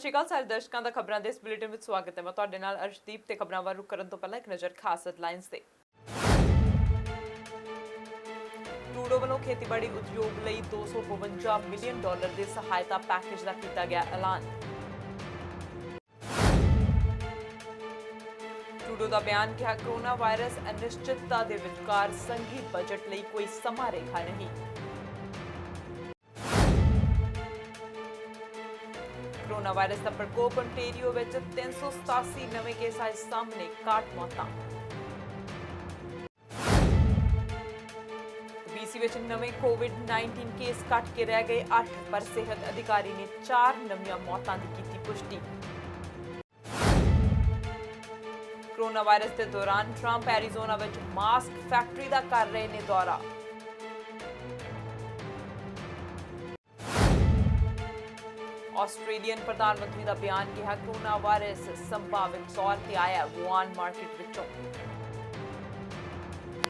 ਸਤਿ ਸ਼੍ਰੀ ਅਕਾਲ ਸਾਰੇ ਦਰਸ਼ਕਾਂ ਦਾ ਖਬਰਾਂ ਦੇ ਇਸ ਬੁਲੇਟਿਨ ਵਿੱਚ ਸਵਾਗਤ ਹੈ। ਮੈਂ ਤੁਹਾਡੇ ਨਾਲ ਅਰਸ਼ਦੀਪ ਤੇ ਖਬਰਾਂ ਵੱਲ ਰੁਕ ਕਰਨ ਤੋਂ ਪਹਿਲਾਂ ਇੱਕ ਨਜ਼ਰ ਖਾਸ ਹੈਡਲਾਈਨਸ ਤੇ। ਟਰੂਡੋ ਵੱਲੋਂ ਖੇਤੀਬਾੜੀ ਉਦਯੋਗ ਲਈ $252 ਮਿਲੀਅਨ ਦੇ ਸਹਾਇਤਾ ਪੈਕੇਜ ਦਾ ਕੀਤਾ ਗਿਆ ਐਲਾਨ। ਟਰੂਡੋ ਦਾ ਬਿਆਨ ਕਿਹਾ ਕੋਰੋਨਾ ਵਾਇਰਸ ਅਨਿਸ਼ਚਿਤਤਾ ਦੇ ਵਿਚਕਾਰ ਸੰਘੀ ਬਜਟ ਲਈ ਕੋਈ ਸਮਾਂ ਰੇਖਾ ਨਹੀਂ। कोरोना वायरस का प्रकोप ओंटारियो विच 387 नवे केस आए सामने, 61 मौतां। BC विच नवे COVID-19 केस घट के रह गए 8, पर सेहत अधिकारी ने 4 नवीं मौतां दी कीती पुष्टि। कोरोना वायरस के दौरान ट्रंप एरीजोना विच मास्क फैक्ट्री का कर रहे ने दौरा। ਆਸਟ੍ਰੇਲੀਅਨ ਪ੍ਰਧਾਨ ਮੰਤਰੀ ਦਾ ਬਿਆਨ ਕਿਹਾ ਕੋਰੋਨਾ ਵਾਇਰਸ ਸੰਭਾਵਿਤ ਤੌਰ ਤੇ ਆਇਆ ਵੂਹਾਨ ਮਾਰਕੀਟ ਵਿੱਚੋਂ।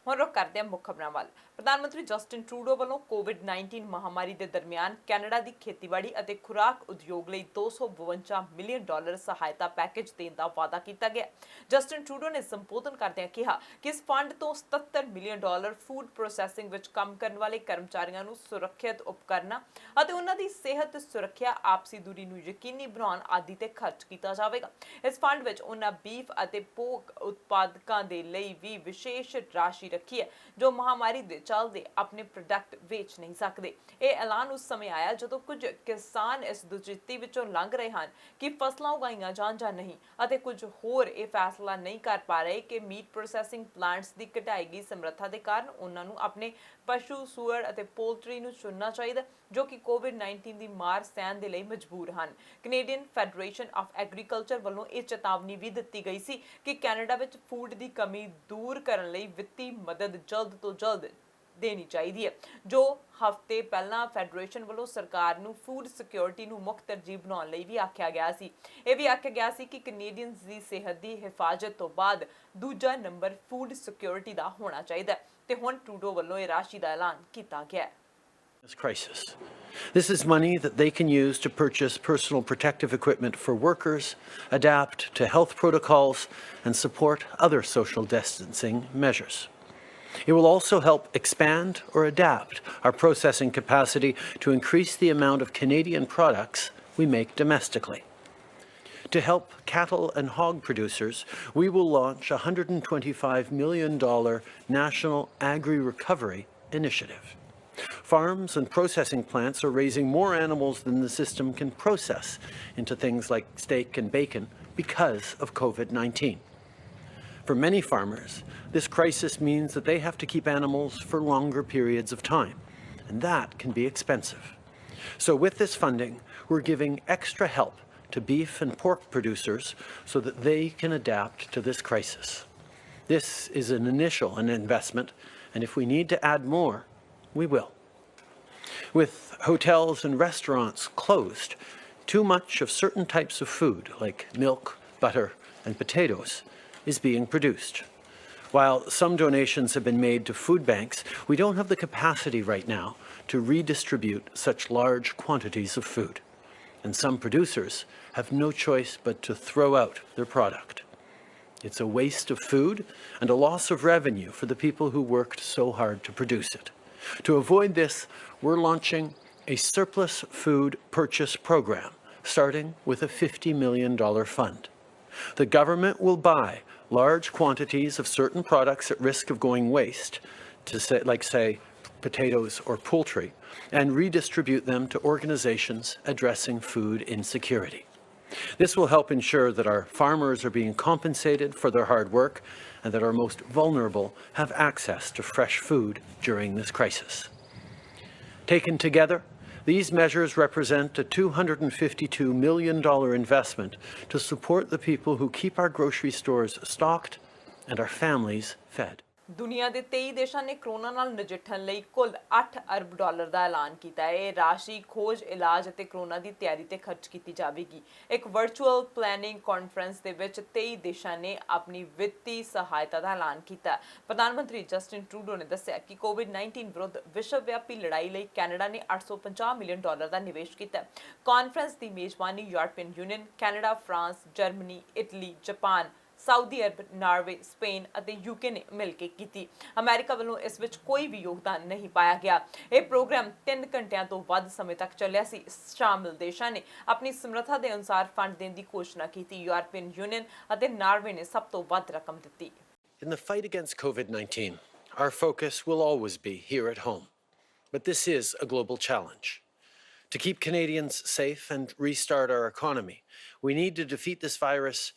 ਹੁਣ ਰੁਕ ਕਰਦੇ ਹਾਂ ਮੁੱਖ ਖਬਰਾਂ ਵੱਲ। ਪ੍ਰਧਾਨ ਮੰਤਰੀ ਜਸਟਿਨ ਟਰੂਡੋ ਵੱਲੋਂ COVID-19 ਮਹਾਮਾਰੀ ਦੇ ਦਰਮਿਆਨ ਕੈਨੇਡਾ ਦੀ ਖੇਤੀਬਾੜੀ ਅਤੇ ਖੁਰਾਕ ਉਦਯੋਗ ਲਈ $252 ਮਿਲੀਅਨ ਸਹਾਇਤਾ ਪੈਕੇਜ ਦੇਣ ਦਾ ਵਾਅਦਾ ਕੀਤਾ ਗਿਆ। ਜਸਟਿਨ ਟਰੂਡੋ ਨੇ ਸੰਬੋਧਨ ਕਰਦਿਆਂ ਕਿਹਾ ਕਿ ਇਸ ਫੰਡ ਤੋਂ $77 ਮਿਲੀਅਨ ਫੂਡ ਪ੍ਰੋਸੈਸਿੰਗ ਵਿੱਚ ਕੰਮ ਕਰਨ ਵਾਲੇ ਕਰਮਚਾਰੀਆਂ ਨੂੰ ਸੁਰੱਖਿਅਤ ਉਪਕਰਨਾਂ ਅਤੇ ਉਹਨਾਂ ਦੀ ਸਿਹਤ ਸੁਰੱਖਿਆ, ਆਪਸੀ ਦੂਰੀ ਨੂੰ ਯਕੀਨੀ ਬਣਾਉਣ ਆਦਿ ਤੇ ਖਰਚ ਕੀਤਾ ਜਾਵੇਗਾ। ਇਸ ਫੰਡ ਵਿੱਚ ਉਹਨਾਂ ਬੀਫ ਅਤੇ ਪੋਰਕ ਉਤਪਾਦਕਾਂ ਦੇ ਲਈ ਵੀ ਵਿਸ਼ੇਸ਼ ਰਾਸ਼ੀ ਰੱਖੀ ਹੈ ਜੋ ਮਹਾਮਾਰੀ ਦੇ ਚੱਲਦੇ ਆਪਣੇ ਪ੍ਰੋਡਕਟ ਵੇਚ ਨਹੀਂ ਸਕਦੇ। ਇਹ ਐਲਾਨ ਉਸ ਸਮੇਂ ਆਇਆ ਜਦੋਂ ਕੁਝ ਕਿਸਾਨ ਇਸ ਦੁਚਿੱਤੀ ਵਿੱਚੋਂ ਲੰਘ ਰਹੇ ਹਨ ਕਿ ਫਸਲਾਂ ਉਗਾਈਆਂ ਜਾਣ ਜਾਂ ਨਹੀਂ, ਅਤੇ ਕੁਝ ਹੋਰ ਇਹ ਫੈਸਲਾ ਨਹੀਂ ਕਰ ਪਾ ਰਹੇ ਕਿ ਮੀਟ ਪ੍ਰੋਸੈਸਿੰਗ ਪਲਾਂਟਸ ਦੀ ਘਟਾਈ ਗਈ ਸਮਰੱਥਾ ਦੇ ਕਾਰਨ ਉਹਨਾਂ ਨੂੰ ਆਪਣੇ ਪਸ਼ੂ, ਸੂਅਰ ਅਤੇ ਪੋਲਟਰੀ ਨੂੰ ਚੁਣਨਾ ਚਾਹੀਦਾ ਜੋ ਕਿ COVID-19 ਦੀ ਮਾਰ ਸਹਿਣ ਦੇ ਲਈ ਮਜਬੂਰ ਹਨ। ਕੈਨੇਡੀਅਨ ਫੈਡਰੇਸ਼ਨ ਆਫ ਐਗਰੀਕਲਚਰ ਵੱਲੋਂ ਇਹ ਚੇਤਾਵਨੀ ਵੀ ਦਿੱਤੀ ਗਈ ਸੀ ਕਿ ਕੈਨੇਡਾ ਵਿੱਚ ਫੂਡ ਦੀ ਕਮੀ ਦੂਰ ਕਰਨ ਲਈ ਵਿੱਤੀ ਮਦਦ ਜਲਦ ਤੋਂ ਜਲਦ ਦੇਣੀ ਚਾਹੀਦੀ ਹੈ। ਜੋ ਹਫ਼ਤੇ ਪਹਿਲਾਂ ਫੈਡਰੇਸ਼ਨ ਵੱਲੋਂ ਸਰਕਾਰ ਨੂੰ ਫੂਡ ਸਿਕਿਉਰਿਟੀ ਨੂੰ ਮੁੱਖ ਤਰਜੀਹ ਬਣਾਉਣ ਲਈ ਵੀ ਆਖਿਆ ਗਿਆ ਸੀ। ਇਹ ਵੀ ਆਖਿਆ ਗਿਆ ਸੀ ਕਿ ਕੈਨੇਡੀਅਨਸ ਦੀ ਸਿਹਤ ਦੀ ਹਿਫਾਜ਼ਤ ਤੋਂ ਬਾਅਦ ਦੂਜਾ ਨੰਬਰ ਫੂਡ ਸਿਕਿਉਰਿਟੀ ਦਾ ਹੋਣਾ ਚਾਹੀਦਾ ਤੇ ਹੁਣ ਟਰੂਡੋ ਵੱਲੋਂ ਇਹ ਰਾਸ਼ੀ ਦਾ ਐਲਾਨ ਕੀਤਾ ਗਿਆ ਹੈ। This crisis. This is money that they can use to purchase personal protective equipment for workers, adapt to health protocols, and support other social distancing measures. It will also help expand or adapt our processing capacity to increase the amount of Canadian products we make domestically. To help cattle and hog producers, we will launch a $125 million National Agri-Recovery Initiative. Farms and processing plants are raising more animals than the system can process into things like steak and bacon because of COVID-19. For many farmers, this crisis means that they have to keep animals for longer periods of time, and that can be expensive. So with this funding, we're giving extra help to beef and pork producers so that they can adapt to this crisis. This is an initial investment, and if we need to add more, we will. With hotels and restaurants closed, too much of certain types of food, like milk, butter, and potatoes, is being produced. While some donations have been made to food banks, we don't have the capacity right now to redistribute such large quantities of food. And some producers have no choice but to throw out their product. It's a waste of food and a loss of revenue for the people who worked so hard to produce it. To avoid this, we're launching a surplus food purchase program, starting with a $50 million fund. The government will buy large quantities of certain products at risk of going waste, say potatoes or poultry, and redistribute them to organizations addressing food insecurity. This will help ensure that our farmers are being compensated for their hard work and that our most vulnerable have access to fresh food during this crisis. Taken together, these measures represent a $252 million investment to support the people who keep our grocery stores stocked and our families fed. ਦੁਨੀਆ ਦੇ 23 ਦੇਸ਼ਾਂ ਨੇ corona ਨਾਲ ਨਜਿੱਠਣ ਲਈ ਕੁੱਲ 8 ਅਰਬ dollar ਦਾ ਐਲਾਨ ਕੀਤਾ ਹੈ। ਇਹ ਰਾਸ਼ੀ ਖੋਜ, ਇਲਾਜ ਅਤੇ ਕਰੋਨਾ ਦੀ ਤਿਆਰੀ ਤੇ ਖਰਚ ਕੀਤੀ ਜਾਵੇਗੀ। ਇੱਕ ਵਰਚੁਅਲ ਪਲੈਨਿੰਗ ਕਾਨਫਰੰਸ ਦੇ ਵਿੱਚ 23 ਦੇਸ਼ਾਂ ਨੇ ਆਪਣੀ ਵਿੱਤੀ ਸਹਾਇਤਾ ਦਾ ਐਲਾਨ ਕੀਤਾ। ਪ੍ਰਧਾਨ ਮੰਤਰੀ ਜਸਟਿਨ ਟਰੂਡੋ ਨੇ ਦੱਸਿਆ ਕਿ ਕੋਵਿਡ-19 ਵਿਰੁੱਧ ਵਿਸ਼ਵ-ਵਿਆਪੀ ਲੜਾਈ ਲਈ ਕੈਨੇਡਾ ਨੇ 850 ਮਿਲੀਅਨ ਡਾਲਰ ਦਾ ਨਿਵੇਸ਼ ਕੀਤਾ। ਕਾਨਫਰੰਸ ਦੀ ਮੇਜ਼ਬਾਨੀ European Union, Canada, France, Germany, Italy, Japan, Saudi Arab, Norway, Spain ਅਤੇ ਯੂਕੇ ਨੇ ਮਿਲ ਕੇ ਕੀਤੀ। ਅਮਰੀਕਾ ਵੱਲੋਂ ਇਸ ਵਿੱਚ ਕੋਈ ਵੀ ਯੋਗਦਾਨ ਨਹੀਂ ਪਾਇਆ ਗਿਆ। ਇਹ ਪ੍ਰੋਗਰਾਮ 3 ਘੰਟਿਆਂ ਤੋਂ ਵੱਧ ਸਮੇਂ ਤੱਕ ਚੱਲਿਆ ਸੀ। ਸ਼ਾਮਿਲ ਦੇਸ਼ਾਂ ਨੇ ਆਪਣੀ ਸਮਰੱਥਾ ਦੇ ਅਨੁਸਾਰ ਫੰਡ ਦੇਣ ਦੀ ਘੋਸ਼ਣਾ ਕੀਤੀ। ਯੂਰਪੀਅਨ ਯੂਨੀਅਨ ਅਤੇ ਨਾਰਵੇ ਨੇ ਸਭ ਤੋਂ ਵੱਧ ਰਕਮ ਦਿੱਤੀ। In the fight against COVID-19, our focus will always be here at home. But this is a global challenge. To keep Canadians safe and restart our economy, we need to defeat this virus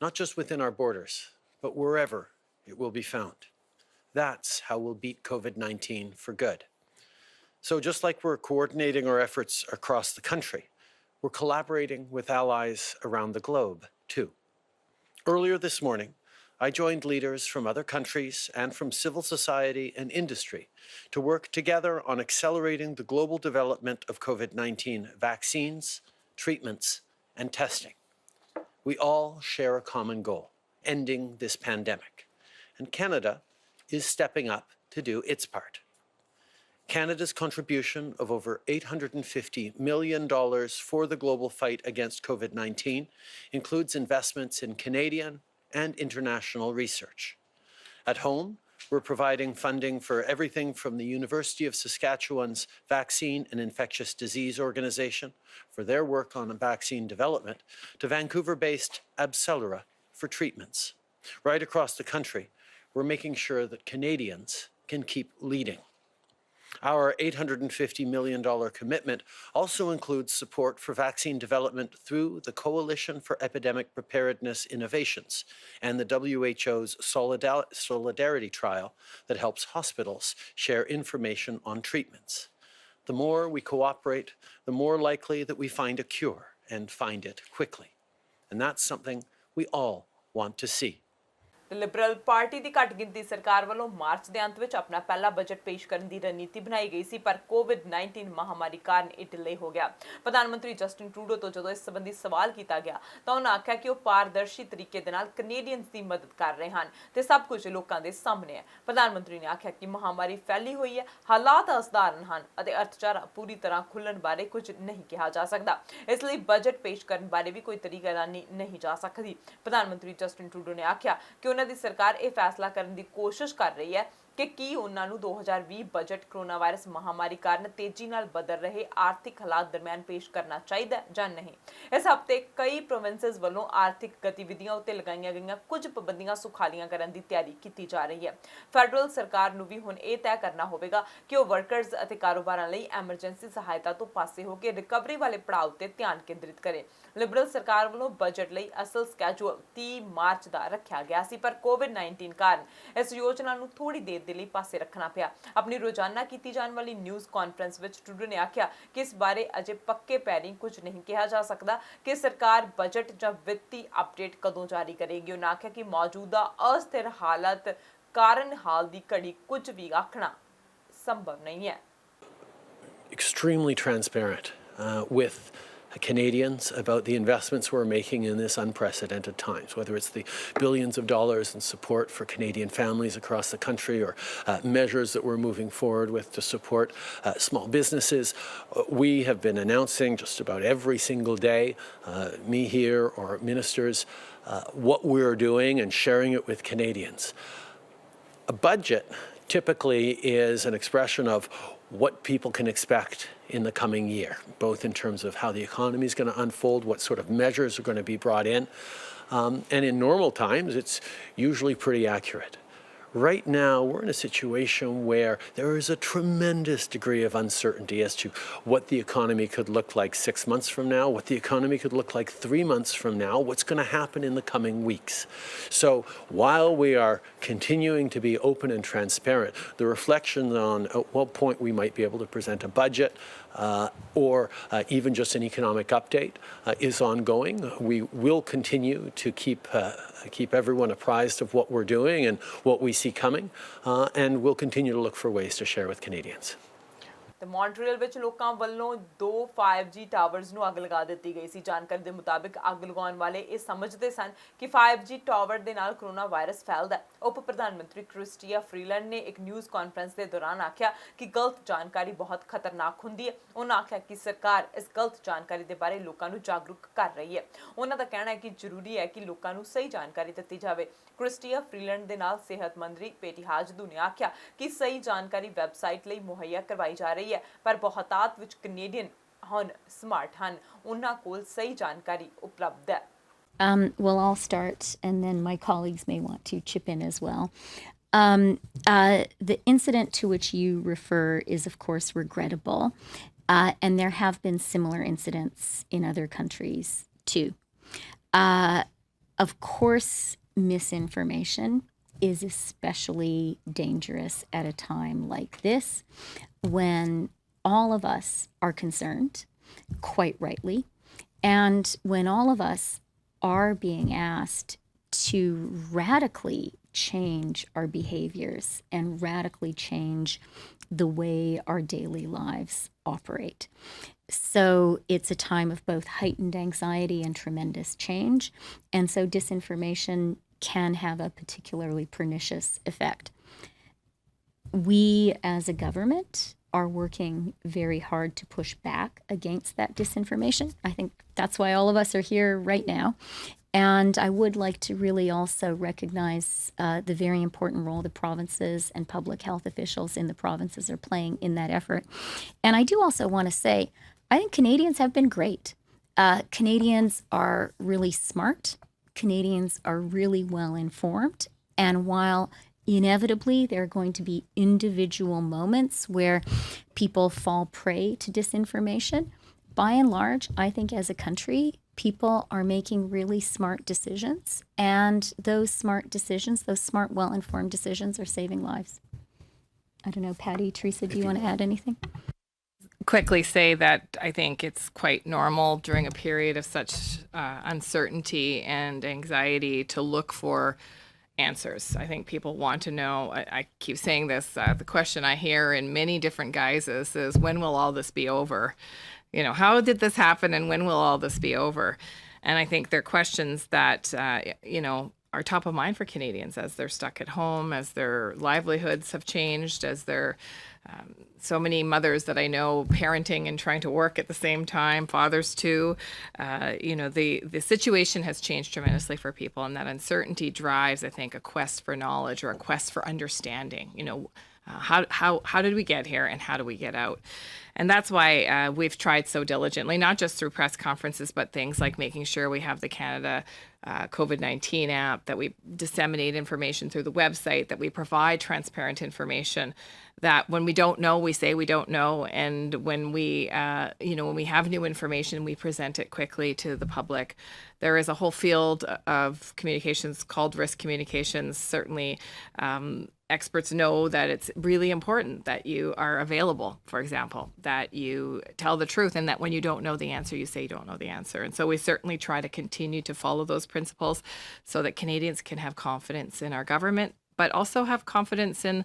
not just within our borders, but wherever it will be found. That's how we'll beat COVID-19 for good. So just like we're coordinating our efforts across the country, we're collaborating with allies around the globe too. Earlier this morning, I joined leaders from other countries and from civil society and industry to work together on accelerating the global development of COVID-19 vaccines, treatments, and testing. We all share a common goal, ending this pandemic, and Canada is stepping up to do its part. Canada's contribution of over $850 million for the global fight against COVID-19 includes investments in Canadian and international research. At home, we're providing funding for everything from the University of Saskatchewan's Vaccine and Infectious Disease Organization for their work on vaccine development to Vancouver-based AbCellera for treatments. Right across the country, we're making sure that Canadians can keep leading. Our $850 million commitment also includes support for vaccine development through the Coalition for Epidemic Preparedness Innovations and the WHO's Solidarity Trial that helps hospitals share information on treatments. The more we cooperate, the more likely that we find a cure and find it quickly. And that's something we all want to see. Liberal party ਦੀ ਘੱਟ ਗਿਣਤੀ ਸਰਕਾਰ ਵੱਲੋਂ March ਦੇ ਅੰਤ ਵਿੱਚ ਆਪਣਾ ਪਹਿਲਾ budget ਪੇਸ਼ ਕਰਨ ਦੀ ਰਣਨੀਤੀ ਬਣਾਈ ਗਈ ਸੀ, ਪਰ ਕੋਵਿਡ-19 ਮਹਾਮਾਰੀ ਕਾਰਨ ਇਹ ਢਿੱਲੇ ਹੋ ਗਿਆ। ਪ੍ਰਧਾਨ ਮੰਤਰੀ ਜਸਟਿਨ ਟਰੂਡੋ ਤੋਂ ਜਦੋਂ ਇਸ ਸੰਬੰਧੀ ਸਵਾਲ ਕੀਤਾ ਗਿਆ ਤਾਂ ਉਹਨਾਂ ਆਖਿਆ ਕਿ ਉਹ ਪਾਰਦਰਸ਼ੀ ਤਰੀਕੇ ਦੇ ਨਾਲ ਕੈਨੇਡੀਅਨਸ ਦੀ ਮਦਦ ਕਰ ਰਹੇ ਹਨ ਤੇ ਸਭ ਕੁਝ ਲੋਕਾਂ ਦੇ ਸਾਹਮਣੇ ਹੈ। ਪ੍ਰਧਾਨ ਮੰਤਰੀ ਨੇ ਆਖਿਆ ਕਿ ਮਹਾਮਾਰੀ ਫੈਲੀ ਹੋਈ ਹੈ, ਹਾਲਾਤ ਅਸਾਧਾਰਨ ਹਨ ਅਤੇ ਅਰਥਚਾਰਾ ਪੂਰੀ ਤਰ੍ਹਾਂ ਖੁੱਲਣ ਬਾਰੇ ਕੁਝ ਨਹੀਂ ਕਿਹਾ ਜਾ ਸਕਦਾ। ਇਸ ਲਈ ਬਜਟ ਪੇਸ਼ ਕਰਨ ਬਾਰੇ ਵੀ ਕੋਈ ਤਰੀਕਾਦਾਨੀ ਨਹੀਂ ਜਾ ਸਕਦੀ। ਪ੍ਰਧਾਨ ਮੰਤਰੀ ਜਸਟਿਨ ਟਰੂਡੋ ਨੇ ਆਖਿਆ ਕਿ ਉਹਨਾਂ ਦੀ ਸਰਕਾਰ ਇਹ ਫੈਸਲਾ ਕਰਨ ਦੀ ਕੋਸ਼ਿਸ਼ ਕਰ ਰਹੀ ਹੈ ਕਿ ਕੀ ਉਹਨਾਂ ਨੂੰ 2020 ਬਜਟ ਕੋਰੋਨਾ ਵਾਇਰਸ ਮਹਾਮਾਰੀ ਕਾਰਨ ਤੇਜ਼ੀ ਨਾਲ ਬਦਲ ਰਹੇ ਆਰਥਿਕ ਹਾਲਾਤ ਦਰਮਿਆਨ ਪੇਸ਼ ਕਰਨਾ ਚਾਹੀਦਾ ਜਾਂ ਨਹੀਂ। ਇਸ ਹਫ਼ਤੇ ਕਈ ਪ੍ਰੋਵਿੰਸਸ ਵੱਲੋਂ ਆਰਥਿਕ ਗਤੀਵਿਧੀਆਂ ਉੱਤੇ ਲਗਾਈਆਂ ਗਈਆਂ ਕੁਝ ਪਾਬੰਦੀਆਂ ਸੁਖਾਲੀਆਂ ਕਰਨ ਦੀ ਤਿਆਰੀ ਕੀਤੀ ਜਾ ਰਹੀ ਹੈ। ਫੈਡਰਲ ਸਰਕਾਰ ਨੂੰ ਵੀ ਹੁਣ ਇਹ ਤੈਅ ਕਰਨਾ ਹੋਵੇਗਾ ਕਿ ਉਹ ਵਰਕਰਸ ਅਤੇ ਕਾਰੋਬਾਰਾਂ ਲਈ ਐਮਰਜੈਂਸੀ ਸਹਾਇਤਾ ਤੋਂ ਪਾਸੇ ਹੋ ਕੇ ਰਿਕਵਰੀ ਵਾਲੇ ਪੜਾਅ ਉੱਤੇ ਧਿਆਨ ਕੇਂਦਰਿਤ ਕਰੇ। ਲਿਬਰਲ ਸਰਕਾਰ ਵੱਲੋਂ ਬਜਟ ਲਈ ਅਸਲ ਸਕੈਜੂਲ 30 ਮਾਰਚ ਦਾ ਰੱਖਿਆ ਗਿਆ ਸੀ, ਪਰ ਕੋਵਿਡ-19 ਕਾਰਨ ਇਸ ਯੋਜਨਾ ਨੂੰ ਥੋੜੀ ਦੇਰ ਦੇ ਲਈ ਪਾਸੇ ਰੱਖਣਾ ਪਿਆ। ਆਪਣੀ ਰੋਜ਼ਾਨਾ ਕੀਤੀ ਜਾਣ ਵਾਲੀ ਨਿਊਜ਼ ਕਾਨਫਰੰਸ ਵਿੱਚ ਟਰੂਡੋ ਨੇ ਆਖਿਆ ਕਿ ਇਸ ਬਾਰੇ ਅਜੇ ਪੱਕੇ ਪੈਰੀਂ ਕੁਝ ਨਹੀਂ ਕਿਹਾ ਜਾ ਸਕਦਾ ਕਿ ਸਰਕਾਰ ਬਜਟ ਜਾਂ ਵਿੱਤੀ ਅਪਡੇਟ ਕਦੋਂ ਜਾਰੀ ਕਰੇਗੀ। ਉਹਨਾਂ ਆਖਿਆ ਕਿ ਮੌਜੂਦਾ ਅਸਥਿਰ ਹਾਲਤ ਕਾਰਨ ਹਾਲ ਦੀ ਘੜੀ ਕੁਝ ਵੀ ਆਖਣਾ ਸੰਭਵ ਨਹੀਂ ਹੈ। Extremely transparent with Canadians about the investments we're making in this unprecedented times, whether it's the billions of dollars in support for Canadian families across the country or measures that we're moving forward with to support small businesses. We have been announcing just about every single day, me here or ministers, what we're doing and sharing it with Canadians. A budget typically is an expression of what people can expect in the coming year, both in terms of how the economy is going to unfold, what sort of measures are going to be brought in. And in normal times, it's usually pretty accurate. Right now, we're in a situation where there is a tremendous degree of uncertainty as to what the economy could look like 6 months from now, what the economy could look like 3 months from now, what's going to happen in the coming weeks. So while we are continuing to be open and transparent, the reflections on at what point we might be able to present a budget or even just an economic update is ongoing. We will continue to keep everyone apprised of what we're doing and what we see see coming, and we'll continue to look for ways to share with Canadians. ਤੇ Montreal ਵਿੱਚ ਲੋਕਾਂ ਵੱਲੋਂ 2 5G towers ਨੂੰ ਅੱਗ ਲਗਾ ਦਿੱਤੀ ਗਈ ਸੀ। ਜਾਣਕਾਰੀ ਦੇ ਮੁਤਾਬਿਕ ਅੱਗ ਲਗਾਉਣ ਵਾਲੇ ਇਹ ਸਮਝਦੇ ਸਨ ਕਿ 5G ਟਾਵਰ ਦੇ ਨਾਲ ਕਰੋਨਾ ਵਾਇਰਸ ਫੈਲਦਾ ਹੈ। ਉਪ ਪ੍ਰਧਾਨ ਮੰਤਰੀ ਕ੍ਰਿਸਟੀਆ ਫਰੀਲੈਂਡ ਨੇ ਇੱਕ ਨਿਊਜ਼ ਕਾਨਫਰੰਸ ਦੇ ਦੌਰਾਨ ਆਖਿਆ ਕਿ ਗਲਤ ਜਾਣਕਾਰੀ ਬਹੁਤ ਖਤਰਨਾਕ ਹੁੰਦੀ ਹੈ। ਉਹਨਾਂ ਆਖਿਆ ਕਿ ਸਰਕਾਰ ਇਸ ਗਲਤ ਜਾਣਕਾਰੀ ਦੇ ਬਾਰੇ ਲੋਕਾਂ ਨੂੰ ਜਾਗਰੂਕ ਕਰ ਰਹੀ ਹੈ। ਉਹਨਾਂ ਦਾ ਕਹਿਣਾ ਹੈ ਕਿ ਜ਼ਰੂਰੀ ਹੈ ਕਿ ਲੋਕਾਂ ਨੂੰ ਸਹੀ ਜਾਣਕਾਰੀ ਦਿੱਤੀ ਜਾਵੇ। ਕ੍ਰਿਸਟੀਆ ਫਰੀਲੈਂਡ ਦੇ ਨਾਲ ਸਿਹਤ ਮੰਤਰੀ ਪੇਟੀ ਹਾਜਦੂ ਨੇ ਆਖਿਆ ਕਿ ਸਹੀ ਜਾਣਕਾਰੀ ਵੈਬਸਾਈਟ ਲਈ ਮੁਹੱਈਆ ਕਰਵਾਈ ਜਾ ਰਹੀ ਹੈ, ਪਰ ਬਹੁਤਾਤ ਵਿੱਚ ਕੈਨੇਡੀਅਨ ਹੁਣ ਸਮਾਰਟ ਹਨ, ਉਹਨਾਂ ਕੋਲ ਸਹੀ ਜਾਣਕਾਰੀ ਉਪਲਬਧ ਹੈ। Well, I'll start, and then my colleagues may want to chip in as well. The incident to which you refer is, of course, regrettable, and there have been similar incidents in other countries too. Of course, misinformation is especially dangerous at a time like this, when all of us are concerned, quite rightly, and when all of us are being asked to radically change our behaviors and radically change the way our daily lives operate. So it's a time of both heightened anxiety and tremendous change. And so disinformation can have a particularly pernicious effect. We as a government are working very hard to push back against that disinformation. I think that's why all of us are here right now. And I would like to really also recognize the very important role the provinces and public health officials in the provinces are playing in that effort. And I do also want to say, I think Canadians have been great. Canadians are really smart. Canadians are really well informed. And while inevitably there are going to be individual moments where people fall prey to disinformation, by and large, I think as a country, people are making really smart decisions, and those smart decisions, those smart, well-informed decisions, are saving lives. I don't know, Patty, Teresa, do you want to add anything? Quickly say that I think it's quite normal during a period of such uncertainty and anxiety to look for answers. I think people want to know, I keep saying this, the question I hear in many different guises is, when will all this be over? You know, how did this happen and when will all this be over? And I think they're questions that, are top of mind for Canadians as they're stuck at home, as their livelihoods have changed, as they're so many mothers that I know parenting and trying to work at the same time, fathers too. The situation has changed tremendously for people, and that uncertainty drives, I think, a quest for knowledge or a quest for understanding. How did we get here and how do we get out? And that's why we've tried so diligently, not just through press conferences, but things like making sure we have the Canada COVID-19 app, that we disseminate information through the website, that we provide transparent information, that when we don't know, we say we don't know. And when we have new information, we present it quickly to the public. There is a whole field of communications called risk communications. Certainly, experts know that it's really important that you are available, for example, that you tell the truth, and that when you don't know the answer, you say you don't know the answer. And so we certainly try to continue to follow those principles so that Canadians can have confidence in our government, but also have confidence in